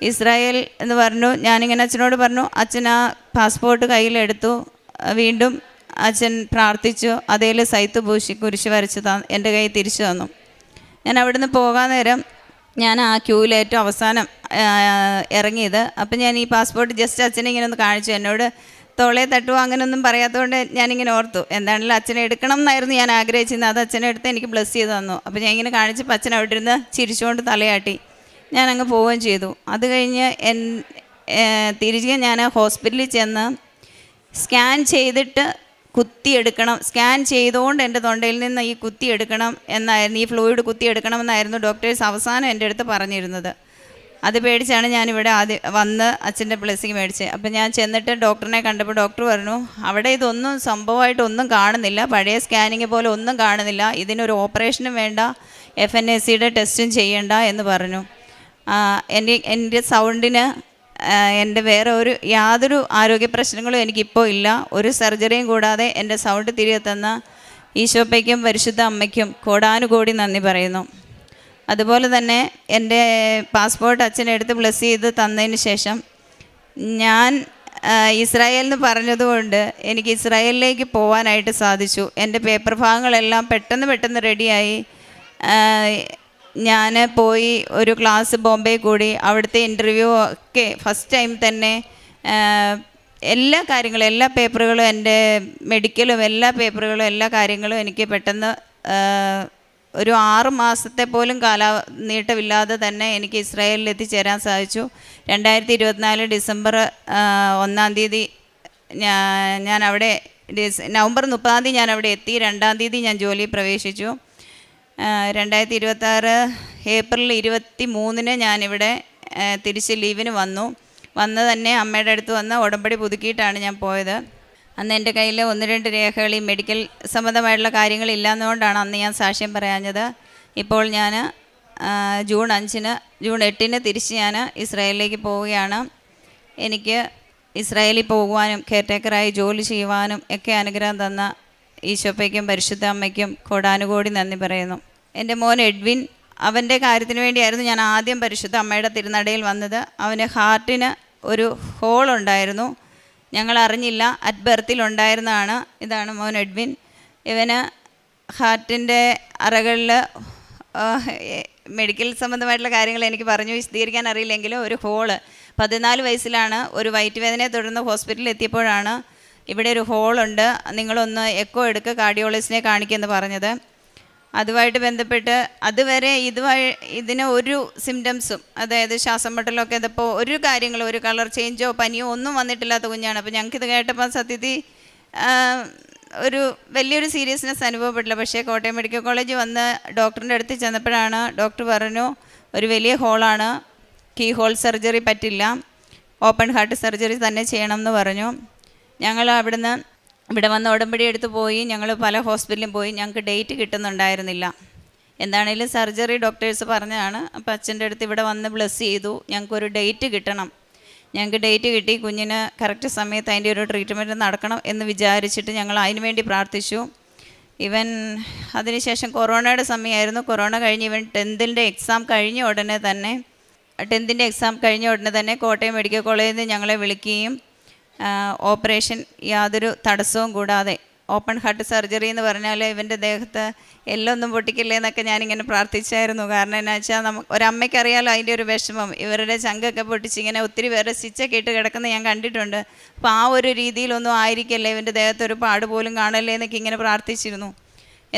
ഇസ്രായേൽ എന്ന് പറഞ്ഞു. ഞാനിങ്ങനെ അച്ഛനോട് പറഞ്ഞു. അച്ഛൻ ആ പാസ്പോർട്ട് കയ്യിലെടുത്തു. വീണ്ടും അച്ഛൻ പ്രാർത്ഥിച്ചു. അതേൽ സൈത്ത് പൂശി കുരിശ് വരച്ച് എൻ്റെ കയ്യിൽ തിരിച്ചു തന്നു. ഞാൻ അവിടുന്ന് പോകാൻ നേരം ഞാൻ ആ ക്യൂവിൽ ഏറ്റവും അവസാനം ഇറങ്ങിയത്. അപ്പം ഞാൻ ഈ പാസ്പോർട്ട് ജസ്റ്റ് അച്ഛനെ ഇങ്ങനെ ഒന്ന് കാണിച്ചു. എന്നോട് തോളെ തട്ടുവോ അങ്ങനെയൊന്നും പറയാത്തതുകൊണ്ട് ഞാനിങ്ങനെ ഓർത്തു, എന്താണെങ്കിലും അച്ഛനെ എടുക്കണം എന്നായിരുന്നു ഞാൻ ആഗ്രഹിച്ചിരുന്നത്. അത് അച്ഛനെ എടുത്ത് എനിക്ക് ബ്ലെസ് ചെയ്ത് തന്നു. അപ്പോൾ ഞാൻ ഇങ്ങനെ കാണിച്ചപ്പോൾ അച്ഛൻ അവിടെ ഇരുന്ന് ചിരിച്ചുകൊണ്ട് തലയാട്ടി. ഞാൻ അങ്ങ് പോവുകയും ചെയ്തു. അത് കഴിഞ്ഞ് തിരികെ ഞാൻ ഹോസ്പിറ്റലിൽ ചെന്ന് സ്കാൻ ചെയ്തിട്ട് കുത്തിയെടുക്കണം, സ്കാൻ ചെയ്തുകൊണ്ട് എൻ്റെ തൊണ്ടയിൽ നിന്ന് ഈ കുത്തിയെടുക്കണം എന്നായിരുന്നു, ഈ ഫ്ലൂയിഡ് കുത്തിയെടുക്കണമെന്നായിരുന്നു ഡോക്ടേഴ്സ് അവസാനം എൻ്റെ അടുത്ത് പറഞ്ഞിരുന്നത്. അത് പേടിച്ചാണ് ഞാനിവിടെ ആദ്യം വന്ന് അച്ഛൻ്റെ ബ്ലെസ്സിങ് മേടിച്ചത്. അപ്പം ഞാൻ ചെന്നിട്ട് ഡോക്ടറിനെ കണ്ടപ്പോൾ ഡോക്ടർ പറഞ്ഞു, അവിടെ ഇതൊന്നും സംഭവമായിട്ടൊന്നും കാണുന്നില്ല, പഴയ സ്കാനിങ് പോലെ ഒന്നും കാണുന്നില്ല, ഇതിനൊരു ഓപ്പറേഷനും വേണ്ട, FNACയുടെ ടെസ്റ്റും ചെയ്യണ്ട എന്ന് പറഞ്ഞു. എൻ്റെ സൗണ്ടിന് എൻ്റെ വേറെ യാതൊരു ആരോഗ്യ പ്രശ്നങ്ങളും എനിക്കിപ്പോൾ ഇല്ല. ഒരു സർജറിയും കൂടാതെ എൻ്റെ സൗണ്ട് തിരികെ തന്ന ഈശോപ്പയ്ക്കും പരിശുദ്ധ അമ്മയ്ക്കും കോടാനുകോടി നന്ദി പറയുന്നു. അതുപോലെ തന്നെ എൻ്റെ പാസ്പോർട്ട് അച്ഛനെടുത്ത് ബ്ലെസ് ചെയ്ത് തന്നതിന് ശേഷം ഞാൻ ഇസ്രായേൽ എന്ന് പറഞ്ഞതുകൊണ്ട് എനിക്ക് ഇസ്രായേലിലേക്ക് പോകാനായിട്ട് സാധിച്ചു. എൻ്റെ പേപ്പർ ഭാഗങ്ങളെല്ലാം പെട്ടെന്ന് റെഡിയായി. ഞാൻ പോയി ഒരു ക്ലാസ് ബോംബെ കൂടി. അവിടുത്തെ ഇൻ്റർവ്യൂ ഒക്കെ ഫസ്റ്റ് ടൈം തന്നെ എല്ലാ കാര്യങ്ങളും, എല്ലാ പേപ്പറുകളും, എൻ്റെ മെഡിക്കലും എല്ലാ പേപ്പറുകളും, എല്ലാ കാര്യങ്ങളും എനിക്ക് പെട്ടെന്ന് ഒരു 6 മാസത്തെ പോലും നീട്ടമില്ലാതെ തന്നെ എനിക്ക് ഇസ്രായേലിൽ എത്തിച്ചേരാൻ സാധിച്ചു. 2024 ഡിസംബർ 1-ാം തീയതി ഞാൻ അവിടെ, നവംബർ 30-ാം തീയതി ഞാൻ അവിടെ എത്തി. 2-ാം തീയതി ഞാൻ ജോലിയിൽ പ്രവേശിച്ചു. 2026 ഏപ്രിൽ 23-ന് ഞാനിവിടെ തിരിച്ച് ലീവിന് വന്ന് തന്നെ അമ്മയുടെ അടുത്ത് വന്ന് ഉടമ്പടി പുതുക്കിയിട്ടാണ് ഞാൻ പോയത്. അന്ന് എൻ്റെ കയ്യിൽ 1-2 രേഖകൾ, ഈ മെഡിക്കൽ സംബന്ധമായിട്ടുള്ള കാര്യങ്ങളില്ലാത്തതുകൊണ്ടാണ് അന്ന് ഞാൻ സാക്ഷ്യം പറയാഞ്ഞത്. ഇപ്പോൾ ഞാൻ ജൂൺ 8-ന് തിരിച്ച് ഞാൻ ഇസ്രായേലിലേക്ക് പോവുകയാണ്. എനിക്ക് ഇസ്രായേലിൽ പോകുവാനും കെയർടേക്കറായി ജോലി ചെയ്യുവാനും ഒക്കെ അനുഗ്രഹം തന്ന ഈശോപ്പയ്ക്കും പരിശുദ്ധ അമ്മയ്ക്കും കോടാനുകോടി നന്ദി പറയുന്നു. എൻ്റെ മോൻ എഡ്വിൻ, അവൻ്റെ കാര്യത്തിന് വേണ്ടിയായിരുന്നു ഞാൻ ആദ്യം പരിശുദ്ധ അമ്മയുടെ തിരുനടയിൽ വന്നത്. അവന് ഹാർട്ടിന് ഒരു ഹോളുണ്ടായിരുന്നു, ഞങ്ങൾ അറിഞ്ഞില്ല, അറ്റ് ബർത്തിലുണ്ടായിരുന്നതാണ്. ഇതാണ് മോൻ എഡ്വിൻ. ഇവന് ഹാർട്ടിൻ്റെ അറകളിൽ മെഡിക്കൽ സംബന്ധമായിട്ടുള്ള കാര്യങ്ങൾ എനിക്ക് പറഞ്ഞു വിശദീകരിക്കാൻ അറിയില്ലെങ്കിലും ഒരു ഹോള്, 14 വയസ്സിലാണ് ഒരു വയറ്റുവേദനയെ തുടർന്ന് ഹോസ്പിറ്റലിൽ എത്തിയപ്പോഴാണ് ഇവിടെ ഒരു ഹോളുണ്ട്, നിങ്ങളൊന്ന് എക്കോ എടുക്കുക, കാർഡിയോളജിസ്റ്റിനെ കാണിക്കുമെന്ന് പറഞ്ഞത്. അതുമായിട്ട് ബന്ധപ്പെട്ട് അതുവരെ ഇതിന് ഒരു സിംറ്റംസും, അതായത് ശ്വാസം മുട്ടലൊക്കെ ഇതിപ്പോൾ ഒരു കാര്യങ്ങളും, ഒരു കളർ ചേഞ്ചോ പനിയോ ഒന്നും വന്നിട്ടില്ലാത്ത കുഞ്ഞാണ്. അപ്പോൾ ഞങ്ങൾക്കിത് കേട്ടപ്പോൾ സത്യത്തിൽ ഒരു വലിയൊരു സീരിയസ്നെസ് അനുഭവപ്പെട്ടില്ല. പക്ഷേ കോട്ടയം മെഡിക്കൽ കോളേജ് വന്ന് ഡോക്ടറിൻ്റെ അടുത്ത് ചെന്നപ്പോഴാണ് ഡോക്ടർ പറഞ്ഞു, ഒരു വലിയ ഹോളാണ്, കീ ഹോൾ സർജറി പറ്റില്ല, ഓപ്പൺ ഹാർട്ട് സർജറി തന്നെ ചെയ്യണം എന്ന് പറഞ്ഞു. ഞങ്ങൾ അവിടുന്ന് ഇവിടെ വന്ന് ഉടമ്പടി എടുത്ത് പോയി. ഞങ്ങൾ പല ഹോസ്പിറ്റലിലും പോയി. ഞങ്ങൾക്ക് ഡേറ്റ് കിട്ടുന്നുണ്ടായിരുന്നില്ല. എന്താണേലും സർജറി ഡോക്ടേഴ്സ് പറഞ്ഞതാണ്. അപ്പോൾ അച്ഛൻ്റെ അടുത്ത് ഇവിടെ വന്ന് ബ്ലെസ് ചെയ്തു. ഞങ്ങൾക്കൊരു ഡേറ്റ് കിട്ടണം. ഞങ്ങൾക്ക് ഡേറ്റ് കിട്ടി. കുഞ്ഞിന് കറക്റ്റ് സമയത്ത് അതിൻ്റെ ഒരു ട്രീറ്റ്മെൻറ്റ് നടക്കണം എന്ന് വിചാരിച്ചിട്ട് ഞങ്ങൾ അതിന് വേണ്ടി പ്രാർത്ഥിച്ചു. ഇവൻ അതിനുശേഷം കൊറോണയുടെ സമയമായിരുന്നു. കൊറോണ കഴിഞ്ഞ് ഇവൻ 10th എക്സാം കഴിഞ്ഞ ഉടനെ തന്നെ കോട്ടയം മെഡിക്കൽ കോളേജിൽ നിന്ന് ഞങ്ങളെ വിളിക്കുകയും ഓപ്പറേഷൻ യാതൊരു തടസ്സവും കൂടാതെ, ഓപ്പൺ ഹാർട്ട് സർജറി എന്ന് പറഞ്ഞാൽ ഇവൻ്റെ ദേഹത്ത് എല്ലൊന്നും പൊട്ടിക്കില്ലേ എന്നൊക്കെ ഞാനിങ്ങനെ പ്രാർത്ഥിച്ചായിരുന്നു. കാരണം എന്നാ വെച്ചാൽ ഒരമ്മയ്ക്കറിയാലോ അതിൻ്റെ ഒരു വിഷമം. ഇവരുടെ ചങ്കൊക്കെ പൊട്ടിച്ച് ഇങ്ങനെ ഒത്തിരി പേരുടെ സ്റ്റിച്ചൊക്കെ ഇട്ട് കിടക്കുന്ന ഞാൻ കണ്ടിട്ടുണ്ട്. അപ്പോൾ ആ ഒരു രീതിയിലൊന്നും ആയിരിക്കല്ലേ, ഇവൻ്റെ ദേഹത്ത് ഒരു പാട് പോലും കാണല്ലേ എന്നൊക്കെ ഇങ്ങനെ പ്രാർത്ഥിച്ചിരുന്നു.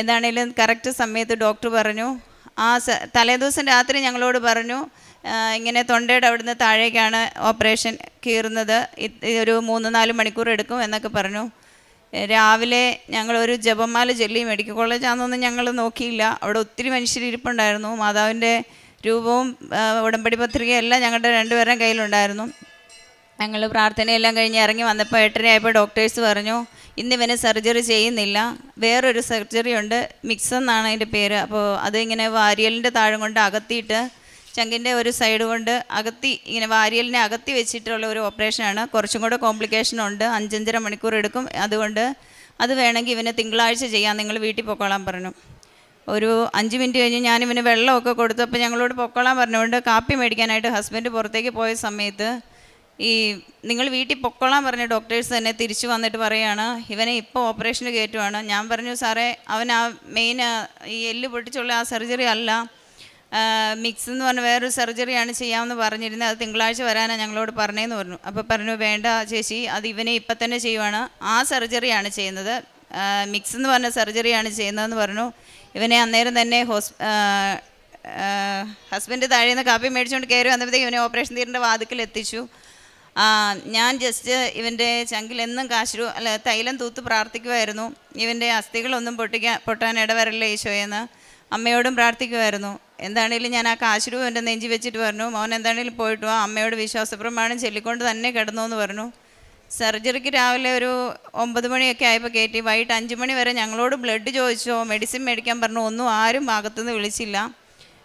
എന്താണേലും കറക്റ്റ് സമയത്ത് ഡോക്ടർ പറഞ്ഞു, തലേദിവസം രാത്രി ഞങ്ങളോട് പറഞ്ഞു, ഇങ്ങനെ തൊണ്ടയുടെ അവിടുന്ന് താഴേക്കാണ് ഓപ്പറേഷൻ കീറുന്നത്, ഒരു 3-4 മണിക്കൂർ എടുക്കും എന്നൊക്കെ പറഞ്ഞു. രാവിലെ ഞങ്ങളൊരു ജപമാല ചൊല്ലി, മെഡിക്കൽ കോളേജാണെന്നൊന്നും ഞങ്ങൾ നോക്കിയില്ല. അവിടെ ഒത്തിരി മനുഷ്യരിപ്പുണ്ടായിരുന്നു. മാതാവിൻ്റെ രൂപവും ഉടമ്പടി പത്രികയും എല്ലാം ഞങ്ങളുടെ 2 പേരുടെയും കയ്യിലുണ്ടായിരുന്നു. ഞങ്ങൾ പ്രാർത്ഥനയെല്ലാം കഴിഞ്ഞ് ഇറങ്ങി വന്നപ്പോൾ 8:30 ആയപ്പോൾ ഡോക്ടേഴ്സ് പറഞ്ഞു, ഇന്നിവന് സർജറി ചെയ്യുന്നില്ല, വേറൊരു സർജറി ഉണ്ട്, മിക്സ് എന്നാണ് അതിൻ്റെ പേര്. അപ്പോൾ അതിങ്ങനെ വാരിയലിൻ്റെ താഴെ കൊണ്ട് അകത്തിയിട്ട് ചങ്കിൻ്റെ ഒരു സൈഡ് കൊണ്ട് ഇങ്ങനെ വാരിയലിനെ അകത്തി വെച്ചിട്ടുള്ള ഒരു ഓപ്പറേഷനാണ്. കുറച്ചും കൂടെ കോംപ്ലിക്കേഷനുണ്ട്, 5-5.5 മണിക്കൂർ എടുക്കും. അതുകൊണ്ട് അത് വേണമെങ്കിൽ ഇവന് തിങ്കളാഴ്ച ചെയ്യാം, നിങ്ങൾ വീട്ടിൽ പൊക്കോളാൻ പറഞ്ഞു. ഒരു 5 മിനിറ്റ് കഴിഞ്ഞ് ഞാനിവന് വെള്ളമൊക്കെ കൊടുത്തപ്പോൾ ഞങ്ങളോട് പൊക്കോളാൻ പറഞ്ഞുകൊണ്ട് കാപ്പി മേടിക്കാനായിട്ട് ഹസ്ബൻഡ് പുറത്തേക്ക് പോയ സമയത്ത് നിങ്ങൾ വീട്ടിൽ പൊക്കോളാൻ പറഞ്ഞ ഡോക്ടേഴ്സ് തന്നെ തിരിച്ചു വന്നിട്ട് പറയുകയാണ്, ഇവനെ ഇപ്പോൾ ഓപ്പറേഷന് കയറ്റുവാണ്. ഞാൻ പറഞ്ഞു, സാറേ അവൻ ആ മെയിൻ ഈ എല്ല് പൊട്ടിച്ചുള്ള ആ സർജറി അല്ല, മിക്സ് എന്ന് പറഞ്ഞ വേറൊരു സർജറിയാണ് ചെയ്യാമെന്ന് പറഞ്ഞിരുന്നത്, അത് തിങ്കളാഴ്ച വരാനാണ് ഞങ്ങളോട് പറഞ്ഞതെന്ന് പറഞ്ഞു. അപ്പോൾ പറഞ്ഞു, വേണ്ട ചേച്ചി, അത് ഇവനെ ഇപ്പം തന്നെ ചെയ്യുവാണ്, ആ സർജറിയാണ് ചെയ്യുന്നത്, മിക്സ് എന്ന് പറഞ്ഞ സർജറിയാണ് ചെയ്യുന്നതെന്ന് പറഞ്ഞു. ഇവനെ അന്നേരം തന്നെ ഹസ്ബൻഡ് താഴേന്ന് കാപ്പി മേടിച്ചുകൊണ്ട് കയറി വന്നപ്പോഴത്തേക്ക് ഇവനെ ഓപ്പറേഷൻ തിയേറ്ററിൻ്റെ വാതിക്കൽ എത്തിച്ചു. ഞാൻ ജസ്റ്റ് ഇവൻ്റെ ചങ്കിലെന്നും തൈലം തൂത്ത് പ്രാർത്ഥിക്കുമായിരുന്നു, ഇവൻ്റെ അസ്ഥികളൊന്നും പൊട്ടാൻ ഇടവരല്ലേ ഈശോയെന്ന് അമ്മയോടും പ്രാർത്ഥിക്കുമായിരുന്നു. എന്താണേലും ഞാൻ ആ കാശുരൂപം എൻ്റെ നെഞ്ചി വെച്ചിട്ട് പറഞ്ഞു, മോൻ എന്താണേലും പോയിട്ട് വാ, അമ്മയോട് വിശ്വാസപ്രമാണം ചൊല്ലിക്കൊണ്ട് തന്നെ കിടന്നു എന്ന് പറഞ്ഞു. സർജറിക്ക് രാവിലെ ഒരു 9 മണിയൊക്കെ ആയപ്പോൾ കയറ്റി. വൈകിട്ട് 5 മണി വരെ ഞങ്ങളോട് ബ്ലഡ് ചോദിച്ചോ മെഡിസിൻ മേടിക്കാൻ പറഞ്ഞു, ഒന്നും ആരും ഭാഗത്തുനിന്ന് വിളിച്ചില്ല.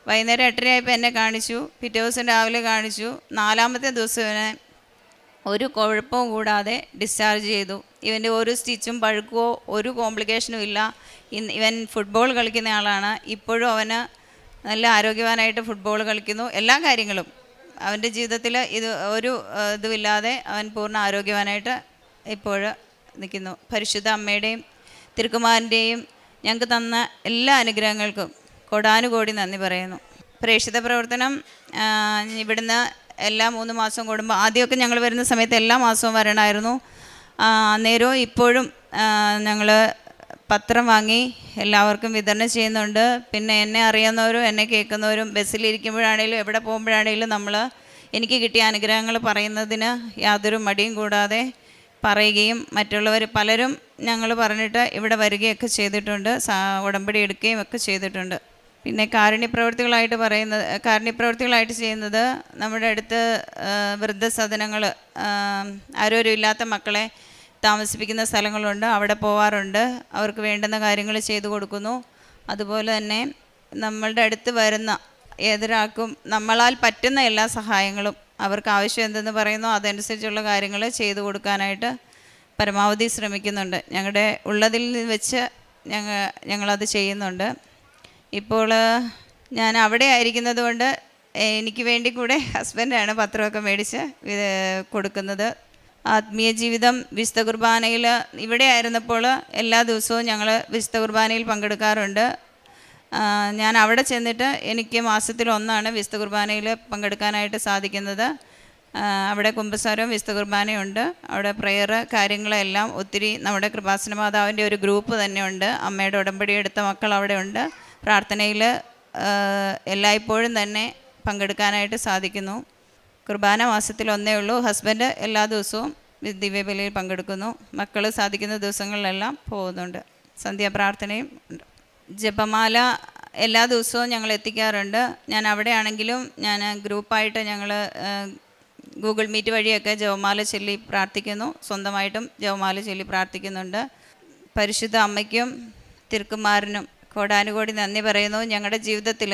വൈകുന്നേരം 8:30 ആയപ്പോൾ എന്നെ കാണിച്ചു. പിറ്റേ ദിവസം രാവിലെ കാണിച്ചു. 4ാമത്തെ ദിവസം ഇവനെ ഒരു കുഴപ്പവും കൂടാതെ ഡിസ്ചാർജ് ചെയ്തു. ഇവൻ്റെ ഒരു സ്റ്റിച്ചും പഴുക്കോ ഒരു കോംപ്ലിക്കേഷനും ഇല്ല. ഇവൻ ഫുട്ബോൾ കളിക്കുന്ന ആളാണ്. ഇപ്പോഴും അവന് നല്ല ആരോഗ്യവാനായിട്ട് ഫുട്ബോൾ കളിക്കുന്നു. എല്ലാ കാര്യങ്ങളും അവൻ്റെ ജീവിതത്തിൽ ഒരു ഇതുമില്ലാതെ അവൻ പൂർണ്ണ ആരോഗ്യവാനായിട്ട് ഇപ്പോൾ നിൽക്കുന്നു. പരിശുദ്ധ അമ്മയുടെയും തിരുക്കുമാരൻ്റെയും ഞങ്ങൾക്ക് തന്ന എല്ലാ അനുഗ്രഹങ്ങൾക്കും കോടാനുകോടി നന്ദി പറയുന്നു. പ്രേക്ഷിത പ്രവർത്തനം ഇവിടുന്ന് എല്ലാ 3 മാസം കൂടുമ്പോൾ, ആദ്യമൊക്കെ ഞങ്ങൾ വരുന്ന സമയത്ത് എല്ലാ മാസവും വരണമായിരുന്നു. അന്നേരവും ഇപ്പോഴും ഞങ്ങൾ പത്രം വാങ്ങി എല്ലാവർക്കും വിതരണം ചെയ്യുന്നുണ്ട്. പിന്നെ എന്നെ അറിയുന്നവരും എന്നെ കേൾക്കുന്നവരും ബസ്സിലിരിക്കുമ്പോഴാണേലും എവിടെ പോകുമ്പോഴാണേലും എനിക്ക് കിട്ടിയ അനുഗ്രഹങ്ങൾ പറയുന്നതിന് യാതൊരു മടിയും കൂടാതെ പറയുകയും മറ്റുള്ളവർ പലരും ഞങ്ങൾ പറഞ്ഞിട്ട് ഇവിടെ വരികയൊക്കെ ചെയ്തിട്ടുണ്ട്, ഉടമ്പടി എടുക്കുകയും ഒക്കെ ചെയ്തിട്ടുണ്ട്. പിന്നെ കാരുണ്യപ്രവർത്തികളായിട്ട് ചെയ്യുന്നത് നമ്മുടെ അടുത്ത് വൃദ്ധസദനങ്ങൾ, ആരോരും ഇല്ലാത്ത മക്കളെ താമസിപ്പിക്കുന്ന സ്ഥലങ്ങളുണ്ട്, അവിടെ പോവാറുണ്ട്. അവർക്ക് വേണ്ടുന്ന കാര്യങ്ങൾ ചെയ്തു കൊടുക്കുന്നു. അതുപോലെ തന്നെ നമ്മളുടെ അടുത്ത് വരുന്ന ഏതൊരാൾക്കും നമ്മളാൽ പറ്റുന്ന എല്ലാ സഹായങ്ങളും അവർക്ക് ആവശ്യം എന്തെന്ന് പറയുന്നോ അതനുസരിച്ചുള്ള കാര്യങ്ങൾ ചെയ്തു കൊടുക്കാനായിട്ട് പരമാവധി ശ്രമിക്കുന്നുണ്ട്. ഞങ്ങളുടെ ഉള്ളതിൽ വെച്ച് ഞങ്ങളത് ചെയ്യുന്നുണ്ട്. ഇപ്പോൾ ഞാൻ അവിടെ ആയിരിക്കുന്നത് കൊണ്ട് എനിക്ക് വേണ്ടി കൂടെ ഹസ്ബൻഡാണ് പത്രമൊക്കെ മേടിച്ച് കൊടുക്കുന്നത്. ആത്മീയ ജീവിതം വിശുദ്ധ കുർബാനയിൽ ഇവിടെ ആയിരുന്നപ്പോൾ എല്ലാ ദിവസവും ഞങ്ങൾ വിശുദ്ധ കുർബാനയിൽ പങ്കെടുക്കാറുണ്ട്. ഞാൻ അവിടെ ചെന്നിട്ട് എനിക്ക് മാസത്തിൽ 1 വിശുദ്ധ കുർബാനയിൽ പങ്കെടുക്കാനായിട്ട് സാധിക്കുന്നത്. അവിടെ കുമ്പസാരവും വിശുദ്ധ കുർബാനയുണ്ട്. അവിടെ പ്രെയർ കാര്യങ്ങളെല്ലാം ഒത്തിരി നമ്മുടെ കൃപാസന മാതാവിൻ്റെ ഒരു ഗ്രൂപ്പ് തന്നെയുണ്ട്. അമ്മയുടെ ഉടമ്പടി എടുത്ത മക്കൾ അവിടെ ഉണ്ട്. പ്രാർത്ഥനയിൽ എല്ലായ്പ്പോഴും തന്നെ പങ്കെടുക്കാനായിട്ട് സാധിക്കുന്നു. കുർബാന മാസത്തിൽ ഒന്നേ ഉള്ളൂ. ഹസ്ബൻഡ് എല്ലാ ദിവസവും ദിവ്യബലിയിൽ പങ്കെടുക്കുന്നു. മക്കൾ സാധിക്കുന്ന ദിവസങ്ങളിലെല്ലാം പോകുന്നുണ്ട്. സന്ധ്യാപ്രാർത്ഥനയും ഉണ്ട്. ജപമാല എല്ലാ ദിവസവും ഞങ്ങൾ എത്തിക്കാറുണ്ട്. ഞാൻ അവിടെയാണെങ്കിലും ഞാൻ ഗ്രൂപ്പായിട്ട് ഞങ്ങൾ ഗൂഗിൾ മീറ്റ് വഴിയൊക്കെ ജപമാല ചൊല്ലി പ്രാർത്ഥിക്കുന്നു. സ്വന്തമായിട്ടും ജപമാല ചൊല്ലി പ്രാർത്ഥിക്കുന്നുണ്ട്. പരിശുദ്ധ അമ്മയ്ക്കും തിരുക്കുമാരനും കോടാനുകോടി നന്ദി പറയുന്നു. ഞങ്ങളുടെ ജീവിതത്തിൽ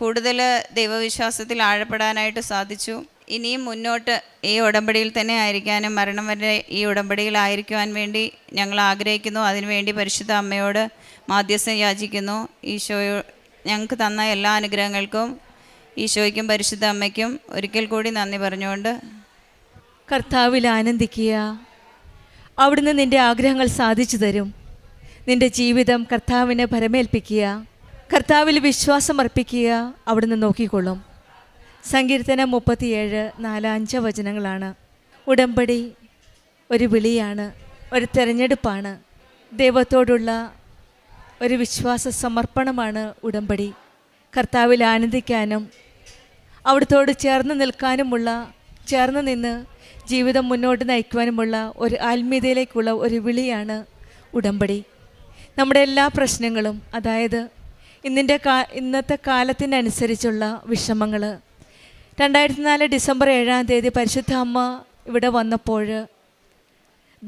കൂടുതൽ ദൈവവിശ്വാസത്തിൽ ആഴപ്പെടാനായിട്ട് സാധിച്ചു. ഇനിയും മുന്നോട്ട് ഈ ഉടമ്പടിയിൽ തന്നെ ആയിരിക്കാനും മരണം വരെ ഈ ഉടമ്പടിയിലായിരിക്കുവാൻ വേണ്ടി ഞങ്ങൾ ആഗ്രഹിക്കുന്നു. അതിനുവേണ്ടി പരിശുദ്ധ അമ്മയോട് മാധ്യസ്ഥം യാചിക്കുന്നു. ഈശോയോ ഞങ്ങൾക്ക് തന്ന എല്ലാ അനുഗ്രഹങ്ങൾക്കും ഈശോയ്ക്കും പരിശുദ്ധ അമ്മയ്ക്കും ഒരിക്കൽ കൂടി നന്ദി പറഞ്ഞുകൊണ്ട് കർത്താവിൽ ആനന്ദിക്കുക. അവിടുന്ന് നിൻ്റെ ആഗ്രഹങ്ങൾ സാധിച്ചു തരും. നിൻ്റെ ജീവിതം കർത്താവിനെ ഭരമേൽപ്പിക്കുക. കർത്താവിൽ വിശ്വാസം അർപ്പിക്കുക. അവിടുന്ന് നോക്കിക്കൊള്ളും. സങ്കീർത്തനം 37:4-5 വചനങ്ങളാണ്. ഉടമ്പടി ഒരു വിളിയാണ്, ഒരു തിരഞ്ഞെടുപ്പാണ്, ദൈവത്തോടുള്ള ഒരു വിശ്വാസ സമർപ്പണമാണ് ഉടമ്പടി. കർത്താവിൽ ആനന്ദിക്കാനും അവിടുത്തോട് ചേർന്ന് നിന്ന് ജീവിതം മുന്നോട്ട് നയിക്കുവാനുമുള്ള ഒരു ആത്മീയതയിലേക്കുള്ള ഒരു വിളിയാണ് ഉടമ്പടി. നമ്മുടെ എല്ലാ പ്രശ്നങ്ങളും, അതായത് ഇന്നത്തെ കാലത്തിനനുസരിച്ചുള്ള വിഷമങ്ങൾ, 2004 ഡിസംബർ 7 പരിശുദ്ധ അമ്മ ഇവിടെ വന്നപ്പോൾ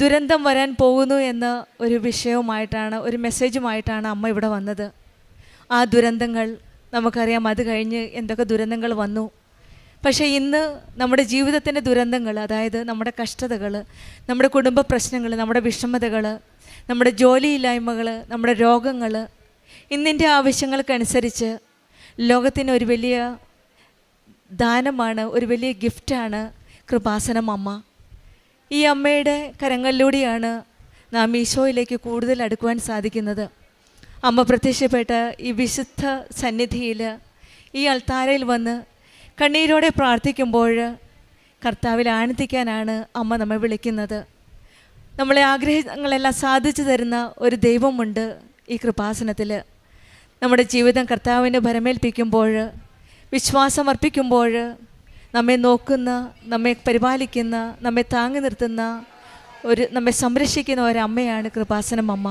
ദുരന്തം വരാൻ പോകുന്നു എന്ന ഒരു വിഷയവുമായിട്ടാണ്, ഒരു മെസ്സേജുമായിട്ടാണ് അമ്മ ഇവിടെ വന്നത്. ആ ദുരന്തങ്ങൾ നമുക്കറിയാം, അത് കഴിഞ്ഞ് എന്തൊക്കെ ദുരന്തങ്ങൾ വന്നു. പക്ഷേ ഇന്ന് നമ്മുടെ ജീവിതത്തിൻ്റെ ദുരന്തങ്ങൾ, അതായത് നമ്മുടെ കഷ്ടതകൾ, നമ്മുടെ കുടുംബ പ്രശ്നങ്ങൾ, നമ്മുടെ വിഷമതകൾ, നമ്മുടെ ജോലിയില്ലായ്മകൾ, നമ്മുടെ രോഗങ്ങൾ, ഇന്നിൻ്റെ ആവശ്യങ്ങൾക്കനുസരിച്ച് ലോകത്തിന് ഒരു വലിയ ദാനമാണ്, ഒരു വലിയ ഗിഫ്റ്റാണ് കൃപാസനം അമ്മ. ഈ അമ്മയുടെ കരങ്ങളിലൂടെയാണ് നാം ഈശോയിലേക്ക് കൂടുതൽ അടുക്കുവാൻ സാധിക്കുന്നത്. അമ്മ പ്രത്യക്ഷപ്പെട്ട ഈ വിശുദ്ധ സന്നിധിയിൽ, ഈ അൾത്താരയിൽ വന്ന് കണ്ണീരോടെ പ്രാർത്ഥിക്കുമ്പോൾ കർത്താവിൽ ആനന്ദിക്കാനാണ് അമ്മ നമ്മെ വിളിക്കുന്നത്. നമ്മളെ ആഗ്രഹങ്ങളെല്ലാം സാധിച്ചു തരുന്ന ഒരു ദൈവമുണ്ട് ഈ കൃപാസനത്തിൽ. നമ്മുടെ ജീവിതം കർത്താവിന് ഭരമേൽപ്പിക്കുമ്പോൾ, വിശ്വാസം അർപ്പിക്കുമ്പോൾ നമ്മെ നോക്കുന്ന, നമ്മെ പരിപാലിക്കുന്ന, നമ്മെ താങ്ങി നിർത്തുന്ന നമ്മെ സംരക്ഷിക്കുന്ന ഒരമ്മയാണ് കൃപാസനം അമ്മ.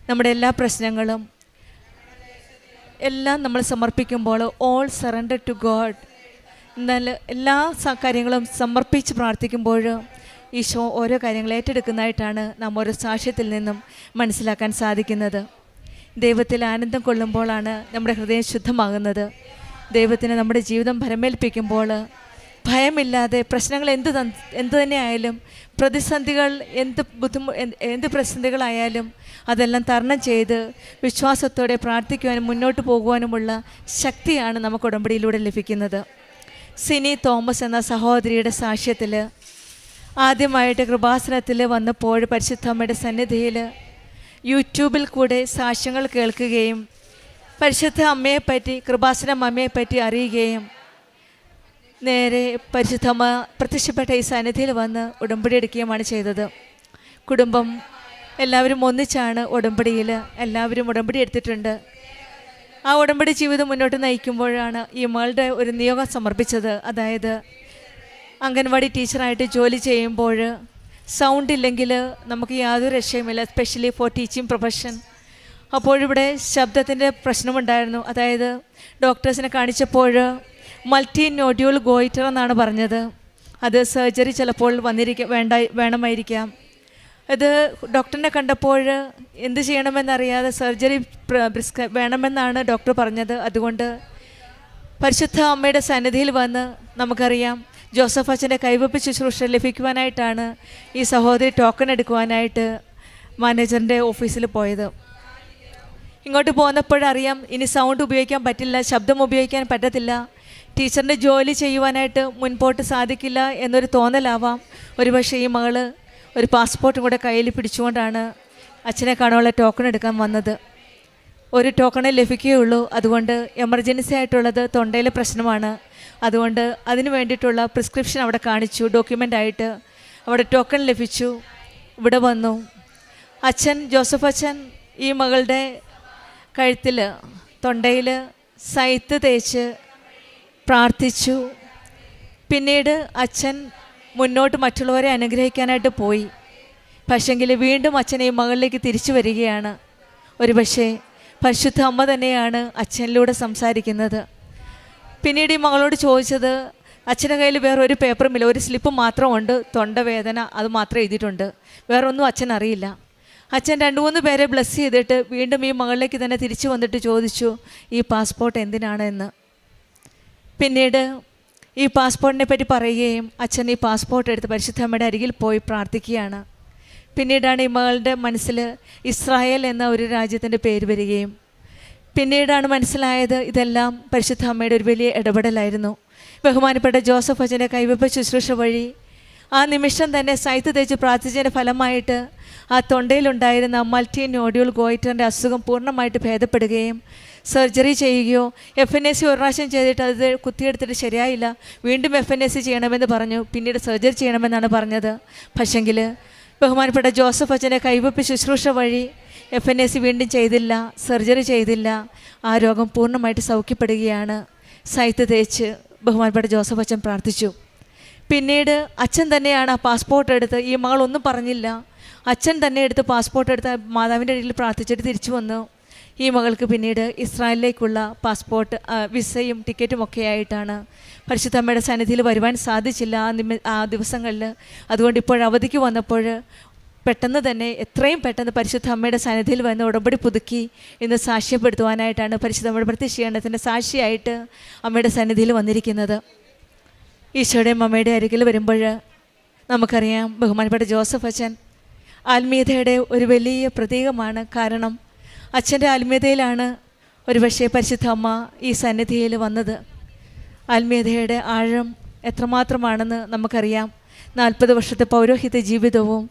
നമ്മുടെ എല്ലാ പ്രശ്നങ്ങളും എല്ലാം നമ്മൾ സമർപ്പിക്കുമ്പോൾ, ഓൾ സറണ്ടർ ടു ഗോഡ്, എന്നാൽ എല്ലാ കാര്യങ്ങളും സമർപ്പിച്ച് പ്രാർത്ഥിക്കുമ്പോൾ ഈശോ ഓരോ കാര്യങ്ങൾ ഏറ്റെടുക്കുന്നതായിട്ടാണ് നാം ഓരോ സാക്ഷ്യത്തിൽ നിന്നും മനസ്സിലാക്കാൻ സാധിക്കുന്നത്. ദൈവത്തിൽ ആനന്ദം കൊള്ളുമ്പോഴാണ് നമ്മുടെ ഹൃദയം ശുദ്ധമാകുന്നത്. ദൈവത്തിന് നമ്മുടെ ജീവിതം ഭരമേൽപ്പിക്കുമ്പോൾ ഭയമില്ലാതെ, പ്രശ്നങ്ങൾ എന്തു തന്നെ ആയാലും, പ്രതിസന്ധികൾ എന്ത് പ്രതിസന്ധികളായാലും അതെല്ലാം തരണം ചെയ്ത് വിശ്വാസത്തോടെ പ്രാർത്ഥിക്കുവാനും മുന്നോട്ട് പോകുവാനുമുള്ള ശക്തിയാണ് നമുക്ക് ഉടമ്പടിയിലൂടെ ലഭിക്കുന്നത്. സിനി തോമസ് എന്ന സഹോദരിയുടെ സാക്ഷ്യത്തിൽ ആദ്യമായിട്ട് കൃപാസനത്തിൽ വന്നപ്പോൾ പരിശുദ്ധമ്മയുടെ സന്നിധിയിൽ യൂട്യൂബിൽ കൂടെ സാക്ഷ്യങ്ങൾ കേൾക്കുകയും പരിശുദ്ധ അമ്മയെപ്പറ്റി, കൃപാസനം അമ്മയെപ്പറ്റി അറിയുകയും നേരെ പരിശുദ്ധമ്മ പ്രത്യക്ഷപ്പെട്ട ഈ സന്നിധിയിൽ വന്ന് ഉടമ്പടി എടുക്കുകയുമാണ് ചെയ്തത്. കുടുംബം എല്ലാവരും ഒന്നിച്ചാണ് ഉടമ്പടിയിൽ, എല്ലാവരും ഉടമ്പടി എടുത്തിട്ടുണ്ട്. ആ ഉടമ്പടി ജീവിതം മുന്നോട്ട് നയിക്കുമ്പോഴാണ് ഈ മകളുടെ ഒരു നിയോഗം സമർപ്പിച്ചത്. അതായത് അംഗൻവാടി ടീച്ചറായിട്ട് ജോലി ചെയ്യുമ്പോൾ സൗണ്ട് ഇല്ലെങ്കിൽ നമുക്ക് യാതൊരു രക്ഷയുമില്ല, എസ്പെഷ്യലി ഫോർ ടീച്ചിങ് പ്രൊഫഷൻ. അപ്പോഴിവിടെ ശബ്ദത്തിൻ്റെ പ്രശ്നമുണ്ടായിരുന്നു. അതായത് ഡോക്ടേഴ്സിനെ കാണിച്ചപ്പോൾ മൾട്ടി നോഡ്യൂൾ ഗോയിറ്റർ എന്നാണ് പറഞ്ഞത്. അത് സർജറി ചിലപ്പോൾ വേണമായിരിക്കാം. ഇത് ഡോക്ടറിനെ കണ്ടപ്പോൾ എന്ത് ചെയ്യണമെന്നറിയാതെ സർജറി വേണമെന്നാണ് ഡോക്ടർ പറഞ്ഞത്. അതുകൊണ്ട് പരിശുദ്ധ അമ്മയുടെ സന്നിധിയിൽ വന്ന്, നമുക്കറിയാം ജോസഫ് അച്ഛൻ്റെ കൈവപ്പ് ശുശ്രൂഷ ലഭിക്കുവാനായിട്ടാണ് ഈ സഹോദരി ടോക്കൺ എടുക്കുവാനായിട്ട് മാനേജറിൻ്റെ ഓഫീസിൽ പോയത്. ഇങ്ങോട്ട് പോന്നപ്പോഴറിയാം ഇനി സൗണ്ട് ഉപയോഗിക്കാൻ പറ്റില്ല, ശബ്ദം ഉപയോഗിക്കാൻ പറ്റത്തില്ല, ടീച്ചറിൻ്റെ ജോലി ചെയ്യുവാനായിട്ട് മുൻപോട്ട് സാധിക്കില്ല എന്നൊരു തോന്നലാവാം. ഒരുപക്ഷെ ഈ മകള് ഒരു പാസ്പോർട്ടും കൂടെ കയ്യിൽ പിടിച്ചുകൊണ്ടാണ് അച്ഛനെ കാണാനുള്ള ടോക്കൺ എടുക്കാൻ വന്നത്. ഒരു ടോക്കണേ ലഭിക്കുകയുള്ളൂ. അതുകൊണ്ട് എമർജൻസി ആയിട്ടുള്ളത് തൊണ്ടയിലെ പ്രശ്നമാണ്. അതുകൊണ്ട് അതിന് വേണ്ടിയിട്ടുള്ള പ്രിസ്ക്രിപ്ഷൻ അവിടെ കാണിച്ചു, ഡോക്യുമെൻ്റായിട്ട് അവിടെ ടോക്കൺ ലഭിച്ചു. ഇവിടെ വന്നു. അച്ഛൻ, ജോസഫ് അച്ഛൻ ഈ മകളുടെ കഴുത്തിൽ തൊണ്ടയിൽ സൈത്ത് തേച്ച് പ്രാർത്ഥിച്ചു. പിന്നീട് അച്ഛൻ മുന്നോട്ട് മറ്റുള്ളവരെ അനുഗ്രഹിക്കാനായിട്ട് പോയി. പക്ഷെങ്കിൽ വീണ്ടും അച്ഛനെ ഈ മകളിലേക്ക് തിരിച്ചു വരികയാണ്. ഒരുപക്ഷെ പരിശുദ്ധ അമ്മ തന്നെയാണ് അച്ഛനിലൂടെ സംസാരിക്കുന്നത്. പിന്നീട് ഈ മകളോട് ചോദിച്ചത്, അച്ഛൻ്റെ കയ്യിൽ വേറെ ഒരു പേപ്പറുമില്ല, ഒരു സ്ലിപ്പ് മാത്രമുണ്ട്, തൊണ്ടവേദന അത് മാത്രമേ എഴുതിയിട്ടുണ്ട്, വേറൊന്നും അച്ഛൻ അറിയില്ല. അച്ഛൻ 2-3 പേരെ ബ്ലെസ് ചെയ്തിട്ട് വീണ്ടും ഈ മകളിലേക്ക് തന്നെ തിരിച്ചു വന്നിട്ട് ചോദിച്ചു, ഈ പാസ്പോർട്ട് എന്തിനാണ് എന്ന്. പിന്നീട് ഈ പാസ്പോർട്ടിനെ പറ്റി പറയുകയും അച്ഛൻ ഈ പാസ്പോർട്ട് എടുത്ത് പരിശുദ്ധ അമ്മയുടെ അരികിൽ പോയി പ്രാർത്ഥിക്കുകയാണ്. പിന്നീടാണ് ഈ മകളുടെ മനസ്സിൽ ഇസ്രായേൽ എന്ന ഒരു രാജ്യത്തിൻ്റെ പേര് വരികയും പിന്നീടാണ് മനസ്സിലായത് ഇതെല്ലാം പരിശുദ്ധ അമ്മയുടെ ഒരു വലിയ ഇടപെടലായിരുന്നു. ബഹുമാനപ്പെട്ട ജോസഫ് അച്ഛൻ്റെ കൈവെപ്പ് ശുശ്രൂഷ വഴി ആ നിമിഷം തന്നെ സൈത്ത് തേച്ച് പ്രാർത്ഥിച്ചതിൻ്റെ ഫലമായിട്ട് ആ തൊണ്ടയിലുണ്ടായിരുന്ന മൾട്ടി നോഡ്യൂൾ ഗോയിറ്ററിൻ്റെ അസുഖം പൂർണ്ണമായിട്ട് ഭേദപ്പെടുകയും സർജറി ചെയ്യുകയോ FNAC ഒരു പ്രാവശ്യം ചെയ്തിട്ട് അത് കുത്തിയെടുത്തിട്ട് ശരിയായില്ല, വീണ്ടും FNAC ചെയ്യണമെന്ന് പറഞ്ഞു. പിന്നീട് സർജറി ചെയ്യണമെന്നാണ് പറഞ്ഞത്. പക്ഷെങ്കിൽ ബഹുമാനപ്പെട്ട ജോസഫ് അച്ഛൻ്റെ കൈവെപ്പ് ശുശ്രൂഷ വഴി FNAC വീണ്ടും ചെയ്തില്ല, സർജറി ചെയ്തില്ല. ആ രോഗം പൂർണ്ണമായിട്ട് സൗഖ്യപ്പെടുകയാണ്. സൈത്ത് തേച്ച് ബഹുമാനപ്പെട്ട ജോസഫ് അച്ഛൻ പ്രാർത്ഥിച്ചു. പിന്നീട് അച്ഛൻ തന്നെയാണ് ആ പാസ്പോർട്ട് എടുത്ത്, ഈ മകളൊന്നും പറഞ്ഞില്ല, അച്ഛൻ തന്നെ എടുത്ത് പാസ്പോർട്ട് എടുത്ത് മാതാവിൻ്റെ ഇടയിൽ പ്രാർത്ഥിച്ചിട്ട് തിരിച്ചു വന്നു. ഈ മകൾക്ക് പിന്നീട് ഇസ്രായേലിലേക്കുള്ള പാസ്പോർട്ട് വിസയും ടിക്കറ്റും ഒക്കെ ആയിട്ടാണ്. പരിശുദ്ധ അമ്മയുടെ സന്നിധിയിൽ വരുവാൻ സാധിച്ചില്ല ആ ദിവസങ്ങളിൽ. അതുകൊണ്ട് ഇപ്പോൾ അവധിക്ക് വന്നപ്പോൾ പെട്ടെന്ന് തന്നെ എത്രയും പെട്ടെന്ന് പരിശുദ്ധ അമ്മയുടെ സന്നിധിയിൽ വന്ന് ഉടമ്പടി പുതുക്കി ഇന്ന് സാക്ഷ്യപ്പെടുത്തുവാനായിട്ടാണ് പരിശുദ്ധ അമ്മയുടെ പ്രത്യക്ഷീകരണത്തിൻ്റെ സാക്ഷിയായിട്ട് അമ്മയുടെ സന്നിധിയിൽ വന്നിരിക്കുന്നത്. ഈശോയുടെയും അമ്മയുടെ അരികിൽ വരുമ്പോൾ നമുക്കറിയാം ബഹുമാനപ്പെട്ട ജോസഫ് അച്ഛൻ ആത്മീയതയുടെ ഒരു വലിയ പ്രതീകമാണ്. കാരണം അച്ഛൻ്റെ ആത്മീയതയിലാണ് ഒരുപക്ഷെ പരിശുദ്ധ അമ്മ ഈ സന്നിധിയിൽ വന്നത്. ആത്മീയതയുടെ ആഴം എത്രമാത്രമാണെന്ന് നമുക്കറിയാം. 40 വർഷത്തെ പൗരോഹിത്യ ജീവിതവും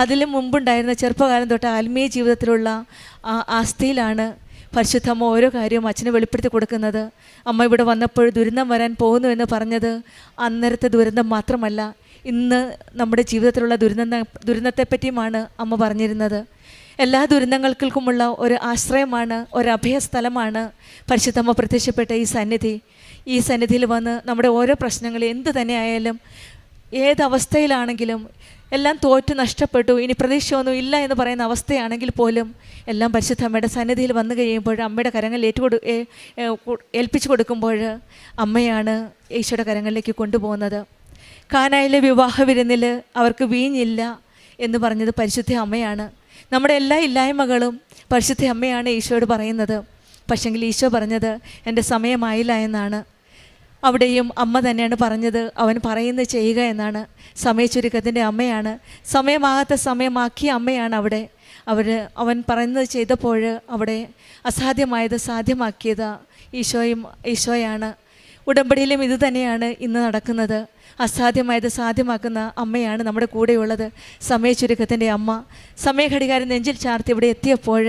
അതിലും മുമ്പുണ്ടായിരുന്ന ചെറുപ്പകാലം തൊട്ട് ആത്മീയ ജീവിതത്തിലുള്ള ആസ്ഥയിലാണ് പരിശുദ്ധ അമ്മ ഓരോ കാര്യവും അച്ഛന് വെളിപ്പെടുത്തി കൊടുക്കുന്നത്. അമ്മ ഇവിടെ വന്നപ്പോൾ ദുരന്തം വരാൻ പോകുന്നു എന്ന് പറഞ്ഞത് അന്നേരത്തെ ദുരന്തം മാത്രമല്ല, ഇന്ന് നമ്മുടെ ജീവിതത്തിലുള്ള ദുരന്തത്തെപ്പറ്റിയുമാണ് അമ്മ പറഞ്ഞിരുന്നത്. എല്ലാ ദുരന്തങ്ങൾക്കുമുള്ള ഒരു ആശ്രയമാണ്, ഒരു അഭയസ്ഥലമാണ് പരിശുദ്ധമ്മ പ്രത്യക്ഷപ്പെട്ട ഈ സന്നിധി. ഈ സന്നിധിയിൽ വന്ന് നമ്മുടെ ഓരോ പ്രശ്നങ്ങൾ എന്ത് തന്നെ ആയാലും, ഏതവസ്ഥയിലാണെങ്കിലും, എല്ലാം തോറ്റ് നഷ്ടപ്പെട്ടു, ഇനി പ്രതീക്ഷയൊന്നും ഇല്ല എന്ന് പറയുന്ന അവസ്ഥയാണെങ്കിൽ പോലും എല്ലാം പരിശുദ്ധ അമ്മയുടെ സന്നിധിയിൽ വന്നു കഴിയുമ്പോൾ അമ്മയുടെ കരങ്ങൾ ഏൽപ്പിച്ചു കൊടുക്കുമ്പോൾ അമ്മയാണ് ഈശോയുടെ കരങ്ങളിലേക്ക് കൊണ്ടുപോകുന്നത്. കാനായിലെ വിവാഹ വിരുന്നിൽ അവർക്ക് വീഞ്ഞില്ല എന്ന് പറഞ്ഞത് പരിശുദ്ധ അമ്മയാണ്. നമ്മുടെ എല്ലാ ഇല്ലായ്മകളും പരിശുദ്ധ അമ്മയാണ് ഈശോയോട് പറയുന്നത്. പക്ഷെങ്കിൽ ഈശോ പറഞ്ഞത് എൻ്റെ സമയമായില്ല എന്നാണ്. അവിടെയും അമ്മ തന്നെയാണ് പറഞ്ഞത്, അവൻ പറയുന്നത് ചെയ്യുക എന്നാണ്. സമയച്ചുരുക്കത്തിൻ്റെ അമ്മയാണ്, സമയമാകാത്ത സമയമാക്കിയ അമ്മയാണ് അവിടെ. അവൻ പറയുന്നത് ചെയ്തപ്പോൾ അവിടെ അസാധ്യമായത് സാധ്യമാക്കിയത് ഈശോയാണ്. ഉടമ്പടിയിലും ഇത് തന്നെയാണ് ഇന്ന് നടക്കുന്നത്. അസാധ്യമായത് സാധ്യമാക്കുന്ന അമ്മയാണ് നമ്മുടെ കൂടെയുള്ളത്. സമയച്ചുരുക്കത്തിൻ്റെ അമ്മ സമയഘടികാരം നെഞ്ചിൽ ചാർത്തി ഇവിടെ എത്തിയപ്പോൾ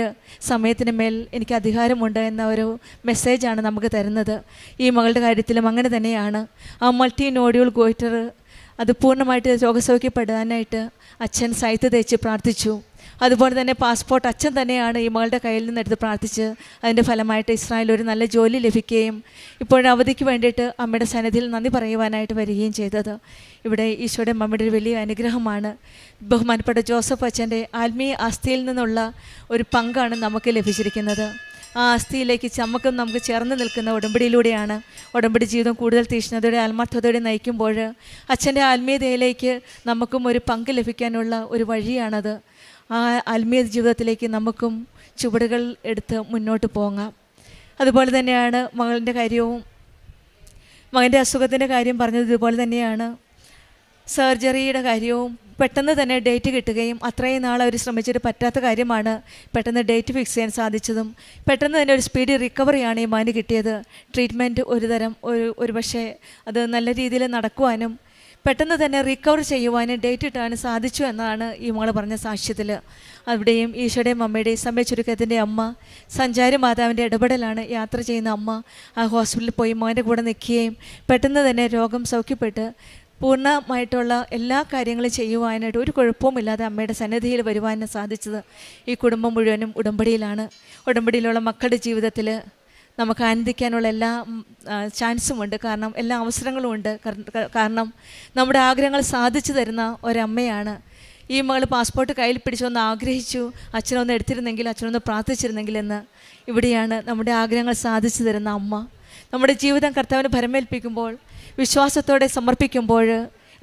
സമയത്തിന് മേൽ എനിക്ക് അധികാരമുണ്ട് എന്ന ഒരു മെസ്സേജാണ് നമുക്ക് തരുന്നത്. ഈ മകളുടെ കാര്യത്തിലും അങ്ങനെ തന്നെയാണ്. ആ മൾട്ടി നോഡ്യൂൾ ഗോയിറ്റർ അത് പൂർണ്ണമായിട്ട് രോഗസൗഖ്യപ്പെടാനായിട്ട് അച്ഛൻ സൈത്ത് തേച്ച് പ്രാർത്ഥിച്ചു. അതുപോലെ തന്നെ പാസ്പോർട്ട് അച്ഛൻ തന്നെയാണ് ഈ മകളുടെ കയ്യിൽ നിന്നെടുത്ത് പ്രാർത്ഥിച്ച് അതിൻ്റെ ഫലമായിട്ട് ഇസ്രായേൽ ഒരു നല്ല ജോലി ലഭിക്കുകയും ഇപ്പോഴവധിക്ക് വേണ്ടിയിട്ട് അമ്മയുടെ സന്നിധിയിൽ നന്ദി പറയുവാനായിട്ട് വരികയും ചെയ്തത്. ഇവിടെ ഈശോയുടെ അമ്മയുടെ ഒരു വലിയ അനുഗ്രഹമാണ്. ബഹുമാനപ്പെട്ട ജോസഫ് അച്ഛൻ്റെ ആത്മീയ ആസ്തിയിൽ നിന്നുള്ള ഒരു പങ്കാണ് നമുക്ക് ലഭിച്ചിരിക്കുന്നത്. ആ ആസ്തിയിലേക്ക് നമുക്ക് ചേർന്ന് നിൽക്കുന്ന ഉടമ്പടിയിലൂടെയാണ്. ഉടമ്പടി ജീവിതം കൂടുതൽ തീക്ഷ്ണതയോടെ ആത്മാർത്ഥതയോടെ നയിക്കുമ്പോൾ അച്ഛൻ്റെ ആത്മീയതയിലേക്ക് നമുക്കും ഒരു പങ്ക് ലഭിക്കാനുള്ള ഒരു വഴിയാണത്. ആ ആത്മീയ ജീവിതത്തിലേക്ക് നമുക്കും ചുവടുകൾ എടുത്ത് മുന്നോട്ട് പോകാം. അതുപോലെ തന്നെയാണ് മകളുടെ കാര്യവും, മകൻ്റെ അസുഖത്തിൻ്റെ കാര്യം പറഞ്ഞത് ഇതുപോലെ തന്നെയാണ്. സർജറിയുടെ കാര്യവും പെട്ടെന്ന് തന്നെ ഡേറ്റ് കിട്ടുകയും അത്രയും നാൾ അവർ ശ്രമിച്ചിട്ട് പറ്റാത്ത കാര്യമാണ് പെട്ടെന്ന് ഡേറ്റ് ഫിക്സ് ചെയ്യാൻ സാധിച്ചതും. പെട്ടെന്ന് തന്നെ ഒരു സ്പീഡ് റിക്കവറിയാണ് ഈ മകന് കിട്ടിയത്. ട്രീറ്റ്മെൻറ്റ് ഒരു പക്ഷേ അത് നല്ല രീതിയിൽ നടക്കുവാനും പെട്ടെന്ന് തന്നെ റിക്കവർ ചെയ്യുവാനും ഡേറ്റ് ഇട്ടാനും സാധിച്ചു എന്നാണ് ഈ മകൾ പറഞ്ഞ സാക്ഷ്യത്തിൽ. അവിടെയും ഈശോയുടെയും അമ്മയുടെയും സമയച്ചുരുക്കത്തിൻ്റെ അമ്മ, സഞ്ചാരി മാതാവിൻ്റെ ഇടപെടലാണ്. യാത്ര ചെയ്യുന്ന അമ്മ ആ ഹോസ്പിറ്റലിൽ പോയി മകൻ്റെ കൂടെ നിൽക്കുകയും പെട്ടെന്ന് തന്നെ രോഗം സൗഖ്യപ്പെട്ട് പൂർണ്ണമായിട്ടുള്ള എല്ലാ കാര്യങ്ങളും ചെയ്യുവാനായിട്ട് ഒരു കുഴപ്പവുമില്ലാതെ അമ്മയുടെ സന്നിധിയിൽ വരുവാനും സാധിച്ചത് ഈ കുടുംബം മുഴുവനും ഉടമ്പടിയിലാണ്. ഉടമ്പടിയിലുള്ള മക്കളുടെ ജീവിതത്തിൽ നമുക്ക് ആനന്ദിക്കാനുള്ള എല്ലാ ചാൻസുമുണ്ട്, കാരണം എല്ലാ അവസരങ്ങളും ഉണ്ട്. കാരണം നമ്മുടെ ആഗ്രഹങ്ങൾ സാധിച്ചു തരുന്ന ഒരമ്മയാണ്. ഈ മകൾ പാസ്പോർട്ട് കയ്യിൽ പിടിച്ചൊന്ന് ആഗ്രഹിച്ചു, അച്ഛനൊന്ന് എടുത്തിരുന്നെങ്കിൽ, അച്ഛനൊന്ന് പ്രാർത്ഥിച്ചിരുന്നെങ്കിൽ എന്ന്. ഇവിടെയാണ് നമ്മുടെ ആഗ്രഹങ്ങൾ സാധിച്ചു തരുന്ന അമ്മ. നമ്മുടെ ജീവിതം കർത്താവിന് ഭരമേൽപ്പിക്കുമ്പോൾ, വിശ്വാസത്തോടെ സമർപ്പിക്കുമ്പോൾ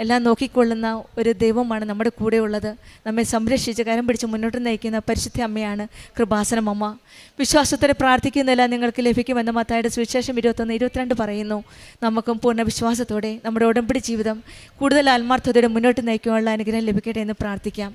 എല്ലാം നോക്കിക്കൊള്ളുന്ന ഒരു ദൈവമാണ് നമ്മുടെ കൂടെ ഉള്ളത്. നമ്മെ സംരക്ഷിച്ച് കരം പിടിച്ച് മുന്നോട്ട് നയിക്കുന്ന പരിശുദ്ധ അമ്മയാണ് കൃപാസനം അമ്മ. വിശ്വാസത്തോടെ പ്രാർത്ഥിക്കുന്നില്ല നിങ്ങൾക്ക് ലഭിക്കുമെന്ന് മത്തായിയുടെ സുവിശേഷം 21:22 പറയുന്നു. നമുക്കും പൂർണ്ണ വിശ്വാസത്തോടെ നമ്മുടെ ഉടമ്പടി ജീവിതം കൂടുതൽ ആത്മാർത്ഥതയോടെ മുന്നോട്ട് നയിക്കാനുള്ള അനുഗ്രഹം ലഭിക്കട്ടെ എന്ന് പ്രാർത്ഥിക്കാം.